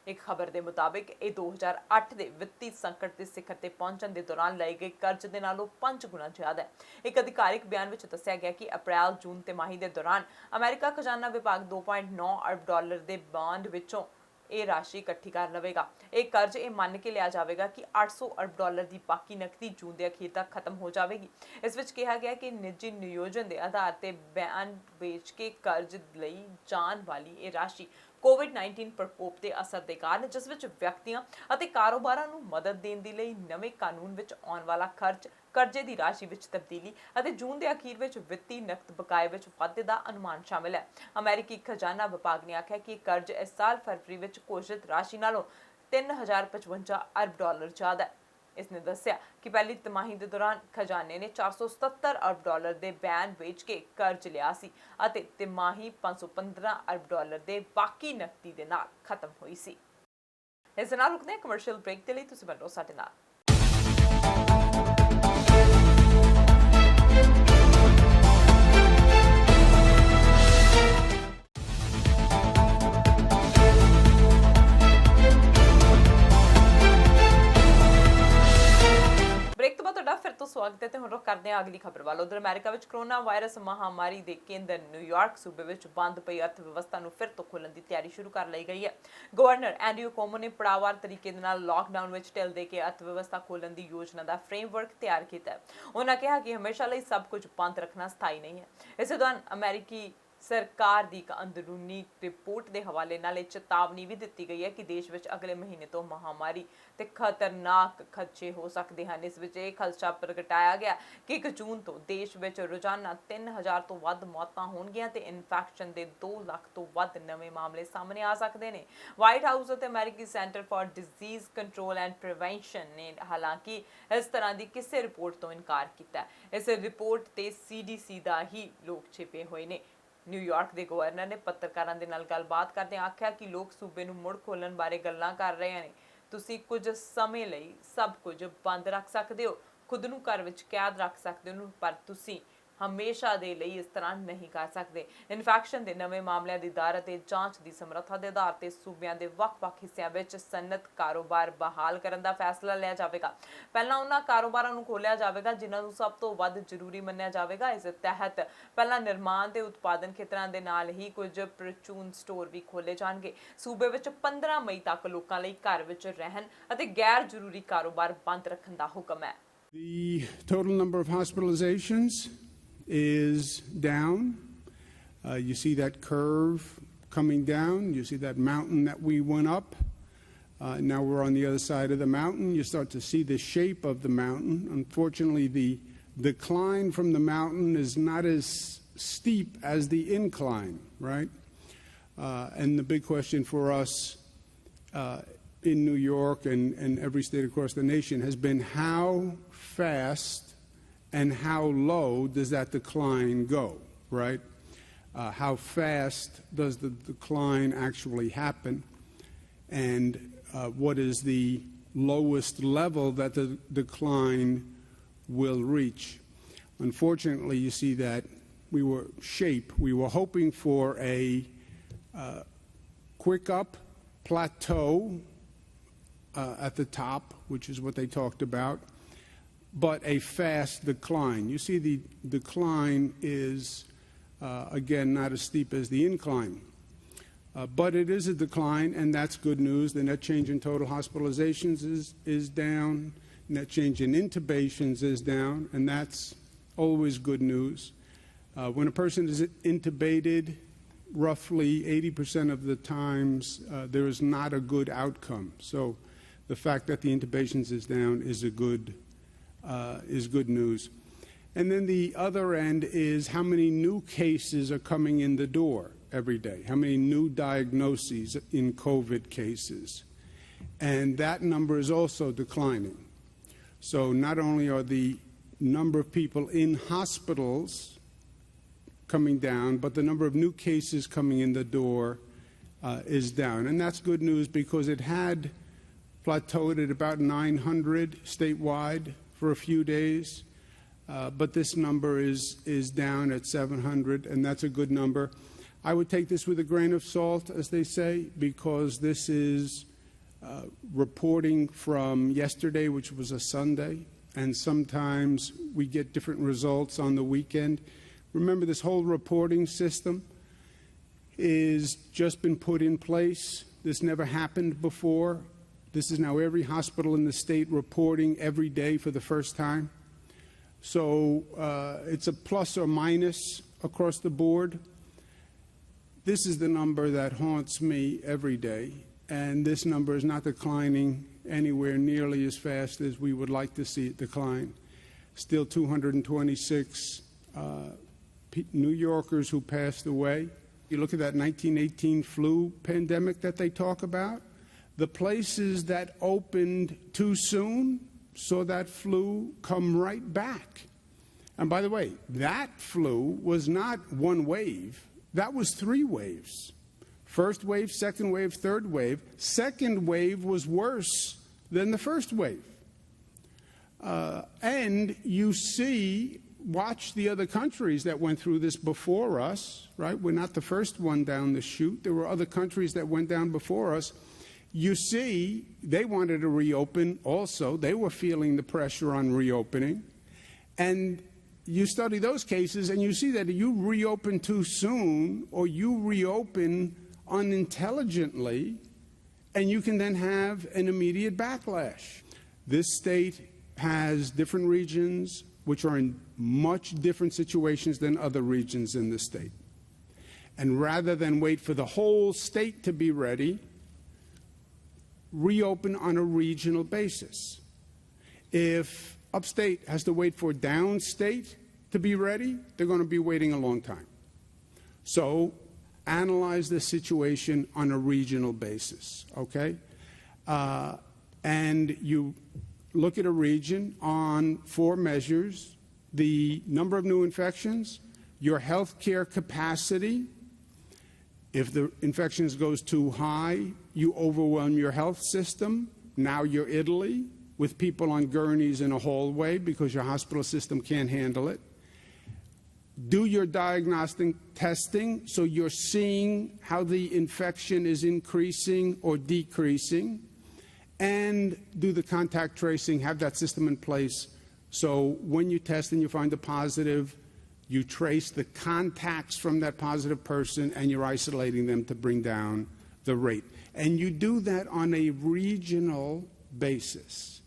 ਇੱਕ ਖਬਰ ਦੇ ਮੁਤਾਬਿਕ ਇਹ 2008 ਦੇ ਵਿੱਤੀ ਸੰਕਟ ਦੇ ਸਿਖਰ ਤੇ ਪਹੁੰਚਣ ਦੇ ਦੌਰਾਨ ਲਏ ਗਏ ਕਰਜ਼ ਦੇ ਨਾਲੋਂ 5 ਗੁਣਾ ਜ਼ਿਆਦਾ ਹੈ। ਇੱਕ ਅਧਿਕਾਰਿਕ ਬਿਆਨ ਵਿੱਚ ਦੱਸਿਆ ਗਿਆ ਕਿ ਅਪ੍ਰੈਲ ਜੂਨ ਤੇ ਮਾਹੀ ਦੇ ਦੌਰਾਨ ਅਮਰੀਕਾ ਖਜ਼ਾਨਾ ਵਿਭਾਗ 2.9 ਅਰਬ ਡਾਲਰ ਦੇ ਬਾਂਡ ਵਿੱਚੋਂ ਇਹ ਰਾਸ਼ੀ ਇਕੱਠੀ ਕਰ ਲਵੇਗਾ। ਇਹ ਕਰਜ਼ ਇਹ ਮੰਨ ਕੇ ਲਿਆ ਜਾਵੇਗਾ ਕਿ 800 ਅਰਬ ਡਾਲਰ ਦੀ ਬਾਕੀ ਨਕਦੀ ਜੂਨ ਦੇ ਅਖੀਰ ਤੱਕ ਖਤਮ ਹੋ ਜਾਵੇਗੀ। ਇਸ ਵਿੱਚ ਕਿਹਾ ਗਿਆ ਕਿ ਨਿੱਜੀ ਨਿਯੋਜਨ ਦੇ ਆਧਾਰ ਤੇ ਬਿਆਨ ਵੇਚ ਕੇ ਕਰਜ਼ ਲਈ ਜਾਣ ਵਾਲੀ ਇਹ ਰਾਸ਼ੀ COVID-19 ਪ੍ਰਕੋਪ ਦੇ ਅਸਰ ਦੇ ਕਾਰਨ ਜਿਸ ਵਿੱਚ ਵਿਅਕਤੀਆਂ ਅਤੇ ਕਾਰੋਬਾਰਾਂ ਨੂੰ ਮਦਦ ਦੇਣ ਦੇ ਲਈ ਨਵੇਂ ਕਾਨੂੰਨ ਵਿੱਚ ਆਉਣ ਵਾਲਾ ਖਰਚ ਕਰਜ਼ੇ ਦੀ ਰਾਸ਼ੀ ਵਿੱਚ ਤਬਦੀਲੀ ਅਤੇ ਜੂਨ ਦੇ ਅਖੀਰ ਵਿੱਚ ਵਿੱਤੀ ਨਕਦ ਬਕਾਏ ਵਿੱਚ ਵਾਧੇ ਦਾ ਅਨੁਮਾਨ ਸ਼ਾਮਿਲ ਹੈ। ਅਮਰੀਕੀ ਖਜ਼ਾਨਾ ਵਿਭਾਗ ਨੇ ਆਖਿਆ ਕਿ ਕਰਜ਼ ਇਸ ਸਾਲ ਫਰਵਰੀ ਵਿੱਚ ਘੋਸ਼ਿਤ ਰਾਸ਼ੀ ਨਾਲੋਂ 3055 ਅਰਬ ਡਾਲਰ ਜ਼ਿਆਦਾ ਹੈ। ਇਸਨੇ ਦੱਸਿਆ ਕਿ ਪਹਿਲੀ ਤਿਮਾਹੀ ਦੇ ਦੌਰਾਨ ਖਜ਼ਾਨੇ ਨੇ 477 ਅਰਬ ਡਾਲਰ ਦੇ ਬਿਆਨ ਵੇਚ ਕੇ ਕਰਜ਼ ਲਿਆ ਸੀ ਅਤੇ ਤਿਮਾਹੀ 515 ਅਰਬ ਡਾਲਰ ਦੇ ਬਾਕੀ ਨਕਦੀ ਦੇ ਨਾਲ ਖਤਮ ਹੋਈ ਸੀ। ਇਸ ਨਾਲ ਰੁਕਦੇ ਹਾਂ ਕਮਰਸ਼ੀਅਲ ਬ੍ਰੇਕ ਦੇ ਲਈ, ਤੁਸੀਂ ਬਣੋ ਸਾਡੇ ਨਾਲ। स्वागत है। हुण रुख करते हैं अगली खबर वाल। उधर अमेरिका विच कोरोना वायरस महामारी के केंद्र न्यूयॉर्क सूबे विच बंद पई अर्थव्यवस्था नूं फिर तो खोलण दी तैयारी शुरू कर लई गई है। गवर्नर एंड्रू कोमो ने पड़ाववार तरीके दे नाल लॉकडाउन विच ढिल दे के अर्थव्यवस्था खोलण दी योजना दा फ्रेमवर्क तैयार कीता है। उन्होंने कहा कि हमेशा लई सब कुछ बंद रखना स्थाई नहीं है। इस दौरान अमेरिकी सरकार की एक अंदरूनी रिपोर्ट के हवाले नाल चेतावनी भी दी गई है कि देश में अगले महीने तो महामारी ते खतरनाक खदशे हो सकते हैं। इस विच यह खदशा प्रगटाया गया कि 1 जून तो देश में रोजाना 3000 तो वध मौतां होणगीआं ते इन्फैक्शन के 2 लाख तो वध नवे मामले सामने आ सकते हैं। वाइट हाउस और अमेरिकी centre for disease control and prevention ने हालांकि इस तरह की किसी रिपोर्ट तो इनकार किया। इस रिपोर्ट ते CDC का ही लोग छिपे हुए ने। न्यूयॉर्क के गवर्नर ने पत्रकारों के नाल गलबात करते आख्या कि लोग सूबे नूं मुड़ खोलण बारे गल्लां कर रहे हैं। तुसीं कुछ समय लई सब कुछ बंद रख सकते हो, खुद नूं घर विच कैद रख सकते हो, पर तुसीं हमेशा दे लई इस तरह नहीं कर सकते। इन्फैक्शन के नवे मामलों की दर ते जांच की समर्था के आधार पर सूबियां दे वख-वख हिस्सियां विच सनअत कारोबार बहाल करन दा फैसला लिया जाएगा। पहला उन्हां कारोबारां नूं खोलिया जाएगा जिन्हां नूं सब तो वध जरूरी मन्निया जाएगा। इस तहत पहला निर्माण ते उत्पादन खेत्रां दे नाल ही कुछ परचून स्टोर भी खोले जाणगे। सूबे विच 15 मई तक लोकां लई घर विच रहन अते गैर जरूरी कारोबार बंद रखण दा हुक्म है। The total number of hospitalizations is down. You see that curve coming down. You see that mountain that we went up. Now we're on the other side of the mountain. You start to see the shape of the mountain. Unfortunately, the decline from the mountain is not as steep as the incline, right? And the big question for us in New York and every state across the nation has been how fast and how low does that decline go, right? How fast does the decline actually happen? And what is the lowest level that the decline will reach? Unfortunately, you see that we were hoping for a quick up plateau at the top, which is what they talked about, but a fast decline. You see the decline is, again, not as steep as the incline. But it is a decline, and that's good news. The net change in total hospitalizations is down. Net change in intubations is down, and that's always good news. When a person is intubated, roughly 80% of the times there is not a good outcome. So the fact that the intubations is down is good news. And then the other end is how many new cases are coming in the door every day, how many new diagnoses in COVID cases. And that number is also declining. So not only are the number of people in hospitals coming down, but the number of new cases coming in the door is down. And that's good news because it had plateaued at about 900 statewide for a few days. But this number is down at 700, and that's a good number. I would take this with a grain of salt, as they say, because this is reporting from yesterday, which was a Sunday, and sometimes we get different results on the weekend. Remember, this whole reporting system is just been put in place. This never happened before. This is now every hospital in the state reporting every day for the first time. So it's a plus or minus across the board. This is the number that haunts me every day, and this number is not declining anywhere nearly as fast as we would like to see it decline. Still 226 New Yorkers who passed away. You look at that 1918 flu pandemic that they talk about, the places that opened too soon saw that flu come right back. And by the way, that flu was not one wave. That was 3 waves. First wave, second wave, third wave. Second wave was worse than the first wave. And you see, watch the other countries that went through this before us, right? We're not the first one down the chute. There were other countries that went down before us. You see, they wanted to reopen also. They were feeling the pressure on reopening. And you study those cases and you see that you reopen too soon or you reopen unintelligently, and you can then have an immediate backlash. This state has different regions which are in much different situations than other regions in the state. And rather than wait for the whole state to be ready, reopen on a regional basis. If upstate has to wait for downstate to be ready, they're going to be waiting a long time. So analyze the situation on a regional basis, okay? And you look at a region on 4 measures: the number of new infections, your healthcare capacity. If the infections goes too high, you overwhelm your health system. Now you're Italy with people on gurneys in a hallway because your hospital system can't handle it. Do your diagnostic testing so you're seeing how the infection is increasing or decreasing. And do the contact tracing, have that system in place so when you test and you find a positive, you trace the contacts from that positive person and you're isolating them to bring down the rate. And you do that on a regional basis.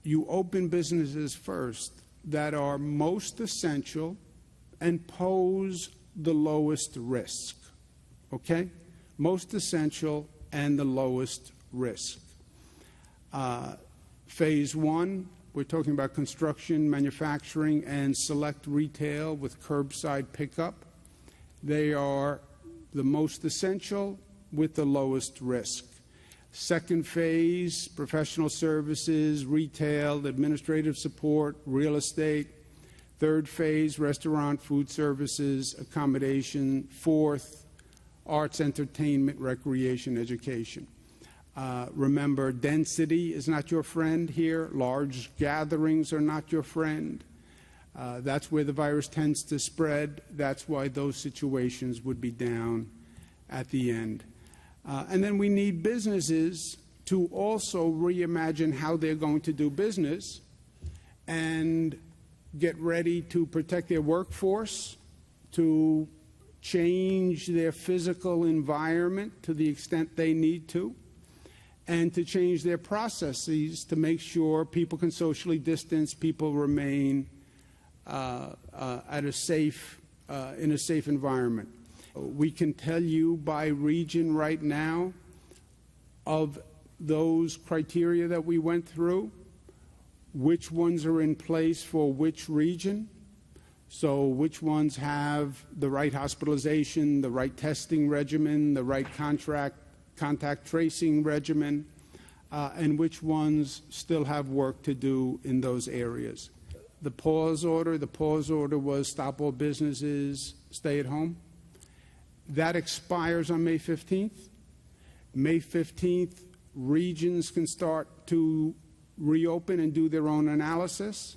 You open businesses first that are most essential and pose the lowest risk, okay? Most essential and the lowest risk. Phase 1, we're talking about construction, manufacturing, and select retail with curbside pickup. They are the most essential with the lowest risk. Second phase, professional services, retail, administrative support, real estate. Third phase, restaurant, food services, accommodation. Fourth, arts, entertainment, recreation, education. Remember, density is not your friend here. Large gatherings are not your friend. That's where the virus tends to spread. That's why those situations would be down at the end. And then we need businesses to also reimagine how they're going to do business and get ready to protect their workforce, to change their physical environment to the extent they need to, and to change their processes to make sure people can socially distance, people remain in a safe environment. We can tell you by region right now of those criteria that we went through, which ones are in place for which region. So which ones have the right hospitalization, the right testing regimen, the right contact tracing regimen, and which ones still have work to do in those areas. The pause order was stop all businesses, stay at home. That expires on May 15th. May 15th, regions can start to reopen and do their own analysis,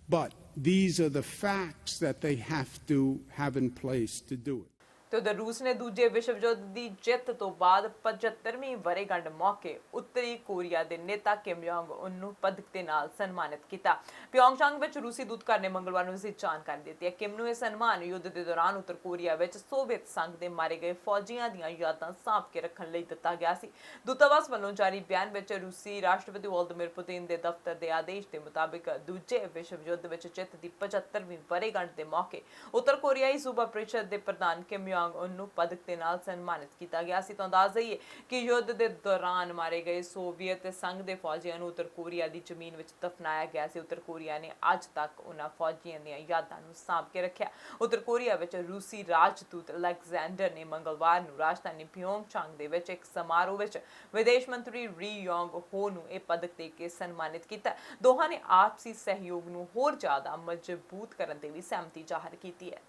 but these are the facts that they have to have in place to do it. ਤੇ ਉਧਰ ਰੂਸ ਨੇ ਦੂਜੇ ਵਿਸ਼ਵ ਯੁੱਧ ਦੀ ਜਿੱਤ ਤੋਂ ਬਾਅਦ 75ਵੀਂ ਵਰ੍ਹੇਗੰਢ ਮੌਕੇ ਉੱਤਰੀ ਕੋਰੀਆ ਦੇ ਨੇਤਾ ਕਿਮ ਜੋਂਗ ਉਨ ਨੂੰ ਪਦਕ ਦੇ ਨਾਲ ਸਨਮਾਨਿਤ ਕੀਤਾ। ਪਿਓਂਗਚਾਂਗ ਵਿੱਚ ਰੂਸੀ ਦੂਤਘਰ ਨੇ ਮੰਗਲਵਾਰ ਨੂੰ ਇਸ ਦੀ ਜਾਣਕਾਰੀ ਦਿੱਤੀ ਹੈ। ਕਿਮ ਨੂੰ ਇਹ ਸਨਮਾਨ ਯੁੱਧ ਦੇ ਦੌਰਾਨ ਉੱਤਰ ਕੋਰੀਆ ਵਿੱਚ ਸੋਵੀਅਤ ਸੰਘ ਦੇ ਮਾਰੇ ਗਏ ਫੌਜੀਆਂ ਦੀਆਂ ਯਾਦਾਂ ਸਾਂਭ ਕੇ ਰੱਖਣ ਲਈ ਦਿੱਤਾ ਗਿਆ ਸੀ। ਦੂਤਾਵਾਸ ਵੱਲੋਂ ਜਾਰੀ ਬਿਆਨ ਵਿੱਚ ਰੂਸੀ ਰਾਸ਼ਟਰਪਤੀ ਵਲਾਦੀਮੀਰ ਪੁਤਿਨ ਦੇ ਦਫ਼ਤਰ ਦੇ ਆਦੇਸ਼ ਦੇ ਮੁਤਾਬਿਕ ਦੂਜੇ ਵਿਸ਼ਵ ਯੁੱਧ ਵਿੱਚ ਜਿੱਤ ਦੀ 75ਵੀਂ ਵਰ੍ਹੇਗੰਢ ਦੇ ਮੌਕੇ ਉੱਤਰ ਕੋਰੀਆਈ ਸੂਬਾ ਪ੍ਰੀਸ਼ਦ ਦੇ ਪ੍ਰਧਾਨ ਕਿਮ ਉਹਨੂੰ ਪਦਕ ਦੇ ਨਾਲ ਸਨਮਾਨਿਤ ਕੀਤਾ ਗਿਆ ਸੀ। ਤਾਂ ਦੱਸ ਦਈਏ ਕਿ ਯੁੱਧ ਦੇ ਦੌਰਾਨ ਮਾਰੇ ਗਏ ਸੋਵੀਅਤ ਸੰਘ ਦੇ ਫੌਜੀਆਂ ਨੂੰ ਉੱਤਰ ਕੋਰੀਆ ਦੀ ਜ਼ਮੀਨ ਵਿੱਚ ਦਫਨਾਇਆ ਗਿਆ ਸੀ। ਉੱਤਰ ਕੋਰੀਆ ਨੇ ਅੱਜ ਤੱਕ ਉਹਨਾਂ ਫੌਜੀਆਂ ਦੀਆਂ ਯਾਦਾਂ ਨੂੰ ਸਾਂਭ ਕੇ ਰੱਖਿਆ। ਉੱਤਰ ਕੋਰੀਆ ਵਿੱਚ ਰੂਸੀ ਰਾਜਦੂਤ ਅਲੈਗਜ਼ੈਂਡਰ ਨੇ ਮੰਗਲਵਾਰ ਨੂੰ ਰਾਜਧਾਨੀ ਪਿਓਂਗਚਾਂਗ ਦੇ ਵਿੱਚ ਇੱਕ ਸਮਾਰੋਹ ਵਿੱਚ ਵਿਦੇਸ਼ ਮੰਤਰੀ ਰੀ ਯੋਂਗ ਹੋ ਨੂੰ ਇਹ ਪਦਕ ਦੇ ਕੇ ਸਨਮਾਨਿਤ ਕੀਤਾ। ਦੋਹਾਂ ਨੇ ਆਪਸੀ ਸਹਿਯੋਗ ਨੂੰ ਹੋਰ ਜ਼ਿਆਦਾ ਮਜ਼ਬੂਤ ਕਰਨ ਤੇ ਵੀ ਸਹਿਮਤੀ ਜ਼ਾਹਰ ਕੀਤੀ ਹੈ।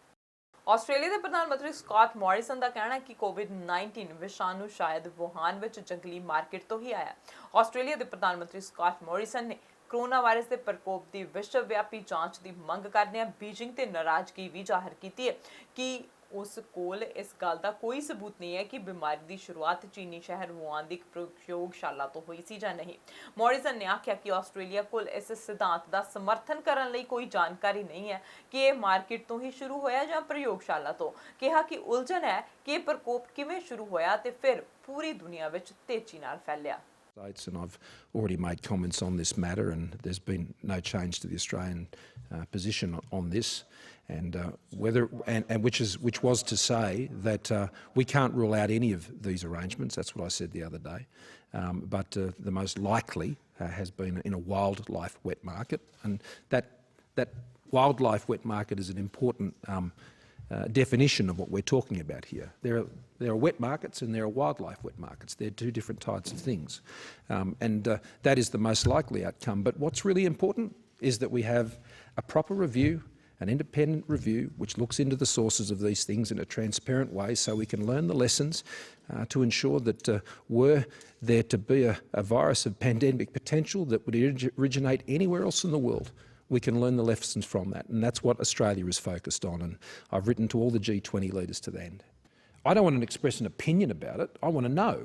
ਆਸਟ੍ਰੇਲੀਆ ਦੇ ਪ੍ਰਧਾਨ ਮੰਤਰੀ ਸਕਾਟ ਮੋਰਿਸਨ ਦਾ ਕਹਿਣਾ ਹੈ ਕਿ COVID-19 ਵਿਸ਼ਾਣੂ ਸ਼ਾਇਦ ਵੁਹਾਨ ਵਿੱਚ ਜੰਗਲੀ ਮਾਰਕੀਟ ਤੋਂ ਹੀ ਆਇਆ। ਆਸਟ੍ਰੇਲੀਆ ਦੇ ਪ੍ਰਧਾਨ ਮੰਤਰੀ ਸਕਾਟ ਮੋਰਿਸਨ ਨੇ ਕੋਰੋਨਾ ਵਾਇਰਸ ਦੇ ਪ੍ਰਕੋਪ ਦੀ ਵਿਸ਼ਵ ਵਿਆਪੀ ਜਾਂਚ ਦੀ ਮੰਗ ਕਰਦਿਆਂ ਬੀਜਿੰਗ ਤੇ ਨਾਰਾਜ਼ਗੀ ਵੀ ਜ਼ਾਹਰ ਕੀਤੀ ਹੈ ਕਿ ਉਸ ਕੋਲ ਇਸ ਗੱਲ ਦਾ ਕੋਈ ਸਬੂਤ ਨਹੀਂ ਹੈ ਕਿ ਬਿਮਾਰੀ ਦੀ ਸ਼ੁਰੂਆਤ ਚੀਨੀ ਸ਼ਹਿਰ ਵੁਹਾਨ ਦੀ ਪ੍ਰਯੋਗਸ਼ਾਲਾ ਤੋਂ ਹੋਈ ਸੀ ਜਾਂ ਨਹੀਂ। ਮੋਰਿਸਨ ਨੇ ਆਖਿਆ ਕਿ ਆਸਟ੍ਰੇਲੀਆ ਕੋਲ ਇਸ ਸਿਧਾਂਤ ਦਾ ਸਮਰਥਨ ਕਰਨ ਲਈ ਕੋਈ ਜਾਣਕਾਰੀ ਨਹੀਂ ਹੈ ਕਿ ਇਹ ਮਾਰਕੀਟ ਤੋਂ ਹੀ ਸ਼ੁਰੂ ਹੋਇਆ ਜਾਂ ਪ੍ਰਯੋਗਸ਼ਾਲਾ ਤੋਂ। ਕਿਹਾ ਕਿ ਉਲਝਣ ਹੈ ਕਿ ਇਹ ਪ੍ਰਕੋਪ ਕਿਵੇਂ ਸ਼ੁਰੂ ਹੋਇਆ ਤੇ ਫਿਰ ਪੂਰੀ ਦੁਨੀਆ ਵਿੱਚ ਤੇਜ਼ੀ ਨਾਲ ਫੈਲਿਆ। And I've already made comments on this matter, and there's been no change to the Australian position on this, and which was to say that we can't rule out any of these arrangements. That's what I said the other day. But the most likely has been in a wildlife wet market, and that wildlife wet market is an important definition of what we're talking about here. There are wet markets and there are wildlife wet markets. They're two different types of things. And that is the most likely outcome. But what's really important is that we have a proper review, an independent review, which looks into the sources of these things in a transparent way so we can learn the lessons to ensure that were there to be a virus of pandemic potential that would originate anywhere else in the world, we can learn the lessons from that, and that's what Australia is focused on, and I've written to all the G20 leaders to that end. I don't want to express an opinion about it, I want to know,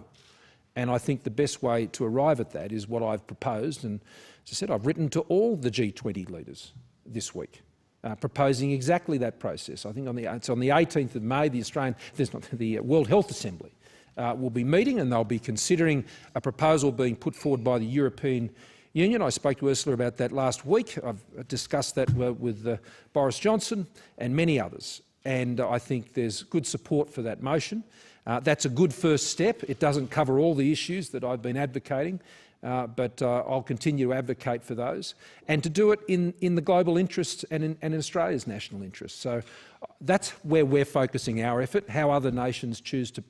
and I think the best way to arrive at that is what I've proposed, and as I said, I've written to all the G20 leaders this week, proposing exactly that process. I think it's on the 18th of May, the World Health Assembly will be meeting, and they'll be considering a proposal being put forward by the European Union. I spoke to Ursula about that last week. I've discussed that with Boris Johnson and many others, and I think there's good support for that motion. That's a good first step. It doesn't cover all the issues that I've been advocating, but I'll continue to advocate for those, and to do it in the global interests and in Australia's national interests. So that's where we're focusing our effort, how other nations choose to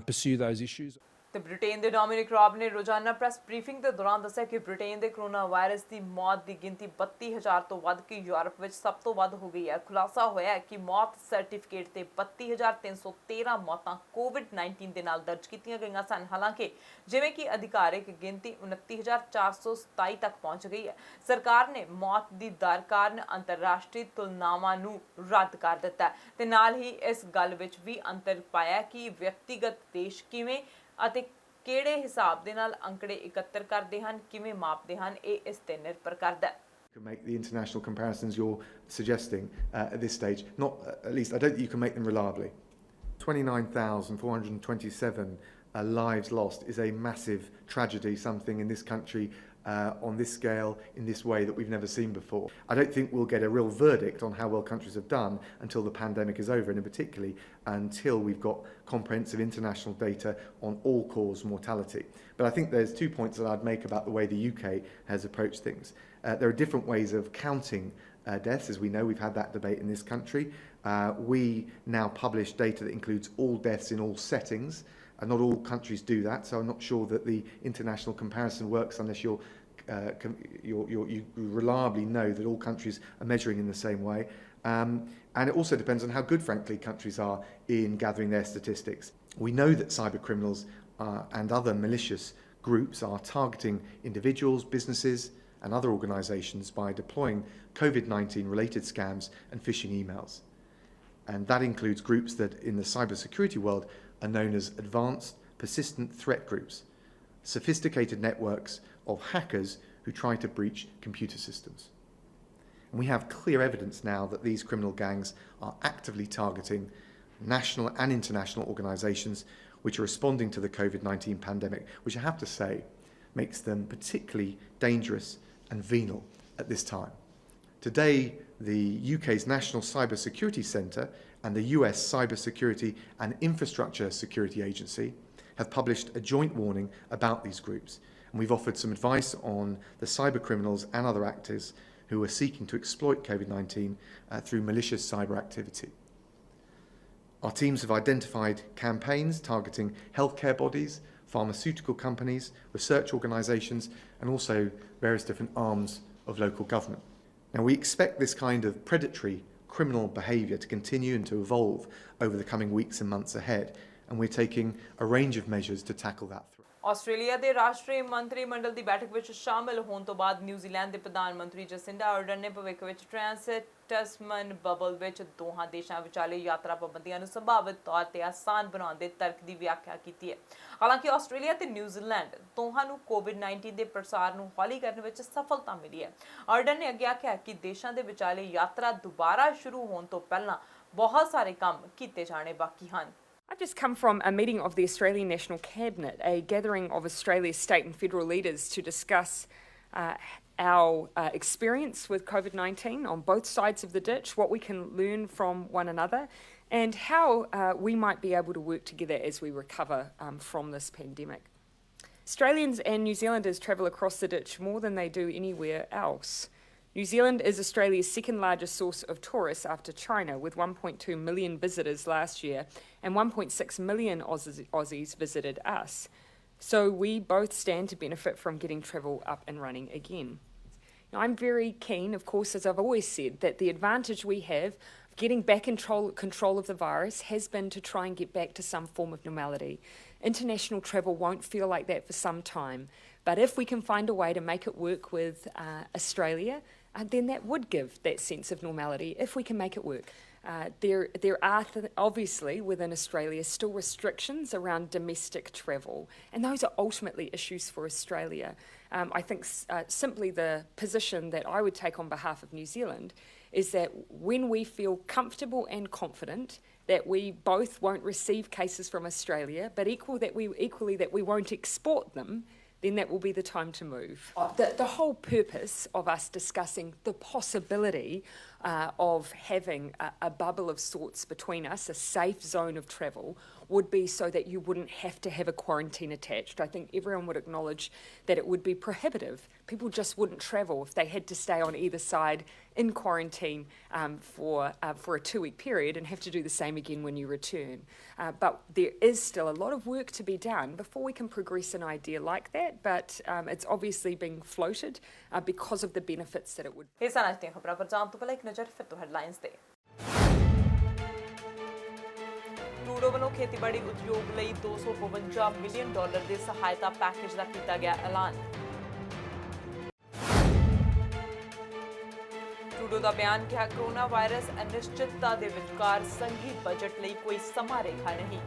pursue those issues. ਤੇ Britain ਦੇ Dominic ਰਾਬ ਨੇ ਰੋਜ਼ਾਨਾ press briefing ਦੇ ਦੌਰਾਨ ਦੱਸਿਆ ਕਿ Britain ਦੇ ਕੋਰੋਨਾ ਵਾਇਰਸ ਦੀ ਮੌਤ ਦੀ ਗਿਣਤੀ 32000 ਤੋਂ ਵੱਧ ਕੇ ਯੂਰਪ ਵਿੱਚ ਸਭ ਤੋਂ ਵੱਧ ਹੋ ਗਈ ਹੈ। ਖੁਲਾਸਾ ਹੋਇਆ ਹੈ ਕਿ ਮੌਤ ਸਰਟੀਫਿਕੇਟ ਤੇ 32313 ਮੌਤਾਂ COVID-19 ਦੇ ਨਾਲ ਦਰਜ ਕੀਤੀਆਂ ਗਈਆਂ ਸਨ। ਹਾਲਾਂਕਿ ਜਿਵੇਂ ਕਿ ਅਧਿਕਾਰਿਕ ਗਿਣਤੀ 29427 ਤੱਕ ਪਹੁੰਚ ਗਈ ਹੈ। ਸਰਕਾਰ ਨੇ ਮੌਤ ਦੀ ਦਰ ਕਾਰਨ ਅੰਤਰਰਾਸ਼ਟਰੀ ਤੁਲਨਾਵਾਂ ਨੂੰ ਰੱਦ ਕਰ ਦਿੱਤਾ ਤੇ ਨਾਲ ਹੀ ਇਸ ਗੱਲ ਵਿੱਚ ਵੀ ਅੰਤਰ ਪਾਇਆ ਕਿ ਵਿਅਕਤੀਗਤ ਦੇਸ਼ ਕਿਵੇਂ ਅਤੇ ਕਿਹੜੇ ਹਿਸਾਬ ਦੇ ਨਾਲ ਅੰਕੜੇ ਇਕੱਤਰ ਕਰਦੇ ਹਨ, ਕਿਵੇਂ ਮਾਪਦੇ ਹਨ, ਇਹ ਇਸ ਤੇ ਨਿਰਭਰ ਕਰਦਾ ਹੈ। You can make the international comparisons you're suggesting at this stage. Not at least I don't think you can make them reliably. 29,427 lives lost is a massive tragedy, something in this country on this scale, in this way that we've never seen before. I don't think we'll get a real verdict on how well countries have done until the pandemic is over, and particularly until we've got comprehensive international data on all-cause mortality. But I think there's 2 points that I'd make about the way the UK has approached things. There are different ways of counting deaths. As we know, we've had that debate in this country. We now publish data that includes all deaths in all settings. Not all countries do that, so I'm not sure that the international comparison works unless you reliably know that all countries are measuring in the same way. And it also depends on how good, frankly, countries are in gathering their statistics. We know that cyber criminals and other malicious groups are targeting individuals, businesses, and other organisations by deploying COVID-19 related scams and phishing emails. And that includes groups that in the cybersecurity world are known as advanced persistent threat groups, sophisticated networks of hackers who try to breach computer systems. And we have clear evidence now that these criminal gangs are actively targeting national and international organisations which are responding to the COVID-19 pandemic, which I have to say makes them particularly dangerous and venal at this time. Today, the UK's National Cyber Security Centre and the US Cyber Security and Infrastructure Security Agency have published a joint warning about these groups, and we've offered some advice on the cyber criminals and other actors who are seeking to exploit COVID-19 through malicious cyber activity. Our teams have identified campaigns targeting healthcare bodies, pharmaceutical companies, research organisations, and also various different arms of local government. Now, we expect this kind of predatory criminal behaviour to continue and to evolve over the coming weeks and months ahead, and we're taking a range of measures to tackle that threat. Australia ਦੇ ਰਾਸ਼ਟਰੀ ਮੰਤਰੀ ਮੰਡਲ ਦੀ ਬੈਠਕ ਵਿੱਚ ਸ਼ਾਮਲ ਹੋਣ ਤੋਂ ਬਾਅਦ New Zealand ਦੇ ਪ੍ਰਧਾਨ ਮੰਤਰੀ ਜਸਿੰਡਾ ਆਰਡਰਨ ਨੇ ਭਵਿੱਖ ਵਿੱਚ ਟਸਮਨ ਬਬਲ ਵਿੱਚ ਦੋਹਾਂ ਦੇਸ਼ਾਂ ਵਿਚਾਲੇ ਯਾਤਰਾ ਪਾਬੰਦੀਆਂ ਨੂੰ ਸੰਭਾਵਿਤ ਤੌਰ ਤੇ ਆਸਾਨ ਬਣਾਉਣ ਦੇ ਤਰਕ ਦੀ ਵਿਆਖਿਆ ਕੀਤੀ ਹੈ। ਹਾਲਾਂਕਿ ਆਸਟ੍ਰੇਲੀਆ ਤੇ ਨਿਊਜ਼ੀਲੈਂਡ ਦੋਹਾਂ ਨੂੰ ਕੋਵਿਡ-19 ਦੇ ਪ੍ਰਸਾਰ ਨੂੰ ਹੌਲੀ ਕਰਨ ਵਿੱਚ ਸਫਲਤਾ ਮਿਲੀ ਹੈ। ਆਰਡਰਨ ਨੇ ਅੱਗੇ ਆਖਿਆ ਕਿ ਦੇਸ਼ਾਂ ਦੇ ਵਿਚਾਲੇ ਯਾਤਰਾ ਦੁਬਾਰਾ ਸ਼ੁਰੂ ਹੋਣ ਤੋਂ ਪਹਿਲਾਂ ਬਹੁਤ ਸਾਰੇ ਕੰਮ ਕੀਤੇ ਜਾਣੇ ਬਾਕੀ ਹਨ। I've just come from a meeting of the Australian National Cabinet, a gathering of Australia's state and federal leaders to discuss our experience with COVID-19 on both sides of the ditch, what we can learn from one another, and how we might be able to work together as we recover from this pandemic. Australians and New Zealanders travel across the ditch more than they do anywhere else. New Zealand is Australia's second largest source of tourists after China, with 1.2 million visitors last year, and 1.6 million Aussies visited us. So we both stand to benefit from getting travel up and running again. Now, I'm very keen, of course, as I've always said, that the advantage we have of getting back in control of the virus has been to try and get back to some form of normality. International travel won't feel like that for some time, but if we can find a way to make it work with Australia, then that would give that sense of normality, if we can make it work. There are obviously within Australia still restrictions around domestic travel, and those are ultimately issues for Australia. I think simply the position that I would take on behalf of New Zealand is that when we feel comfortable and confident that we both won't receive cases from Australia, but equally that we won't export them, then that will be the time to move. The whole purpose of us discussing the possibility of having a bubble of sorts between us, a safe zone of travel, would be so that you wouldn't have to have a quarantine attached. I think everyone would acknowledge that it would be prohibitive. People just wouldn't travel if they had to stay on either side in quarantine for a 2-week period and have to do the same again when you return. But there is still a lot of work to be done before we can progress an idea like that, but it's obviously being floated because of the benefits that it would. ਇਹ ਸਨ ਅੱਜ ਦੀਆਂ ਖਬਰਾਂ ਪਰ ਜਾਣ ਤੋਂ ਪਹਿਲਾਂ ਇੱਕ ਨਜ਼ਰ ਫਿਰ ਤੋਂ ਹੈਡਲਾਈਨਸ ਤੇ। ਟਰੂਡੋ ਵੱਲੋਂ ਖੇਤੀਬਾੜੀ ਉਦਯੋਗ ਲਈ $252 ਮਿਲੀਅਨ ਦੇ ਸਹਾਇਤਾ ਪੈਕੇਜ ਦਾ ਕੀਤਾ ਗਿਆ ਐਲਾਨ। ਟਰੂਡੋ ਦਾ ਬਿਆਨ ਕਿਹਾ ਕੋਰੋਨਾ ਵਾਇਰਸ ਅਨਿਸ਼ਚਿਤਤਾ ਦੇ ਵਿਚਕਾਰ ਸੰਘੀ ਬਜਟ ਲਈ ਕੋਈ ਸਮਾਂ ਰੇਖਾ ਨਹੀਂ।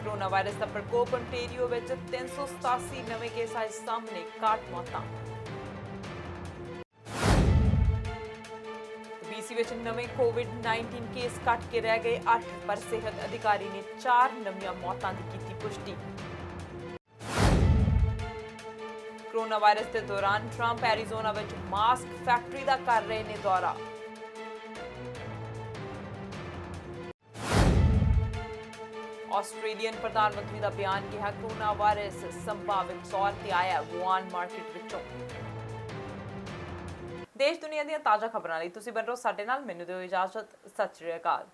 ਕੋਰੋਨਾ ਵਾਇਰਸ ਦਾ ਪ੍ਰਕੋਪ ontario ਵਿੱਚ 387 ਨਵੇਂ ਕੇਸ ਆਏ ਸਾਹਮਣੇ 61 ਮੌਤਾਂ। BC ਵਿੱਚ ਨਵੇਂ COVID-19 ਕੇਸ ਘਟ ਕੇ ਰਹਿ ਗਏ 8 ਪਰ ਸਿਹਤ ਅਧਿਕਾਰੀ ਨੇ 4 ਨਵੀਆਂ ਮੌਤਾਂ ਦੀ ਕੀਤੀ ਪੁਸ਼ਟੀ। ਕੋਰੋਨਾ ਵਾਇਰਸ ਦੇ ਦੌਰਾਨ ਟਰੰਪ ਐਰੀਜ਼ੋਨਾ ਵਿੱਚ ਮਾਸਕ ਫੈਕਟਰੀ ਦਾ ਕਰ ਰਹੇ ਨੇ ਦੌਰਾ। ਆਸਟ੍ਰੇਲੀਅਨ ਪ੍ਰਧਾਨ ਮੰਤਰੀ ਦਾ ਬਿਆਨ ਕਿਹਾ ਕੋਰੋਨਾ ਵਾਇਰਸ ਸੰਭਾਵਿਤ ਤੌਰ ਤੇ ਆਇਆ ਵੂਹਾਨ ਮਾਰਕੀਟ ਵਿੱਚੋਂ। ਦੇਸ਼ ਦੁਨੀਆ ਦੀਆਂ ਤਾਜ਼ਾ ਖਬਰਾਂ ਲਈ ਤੁਸੀਂ ਬਣ ਰਹੋ ਸਾਡੇ ਨਾਲ। ਮੈਨੂੰ ਦਿਓ ਇਜਾਜ਼ਤ। ਸਤਿ ਸ਼੍ਰੀ ਅਕਾਲ।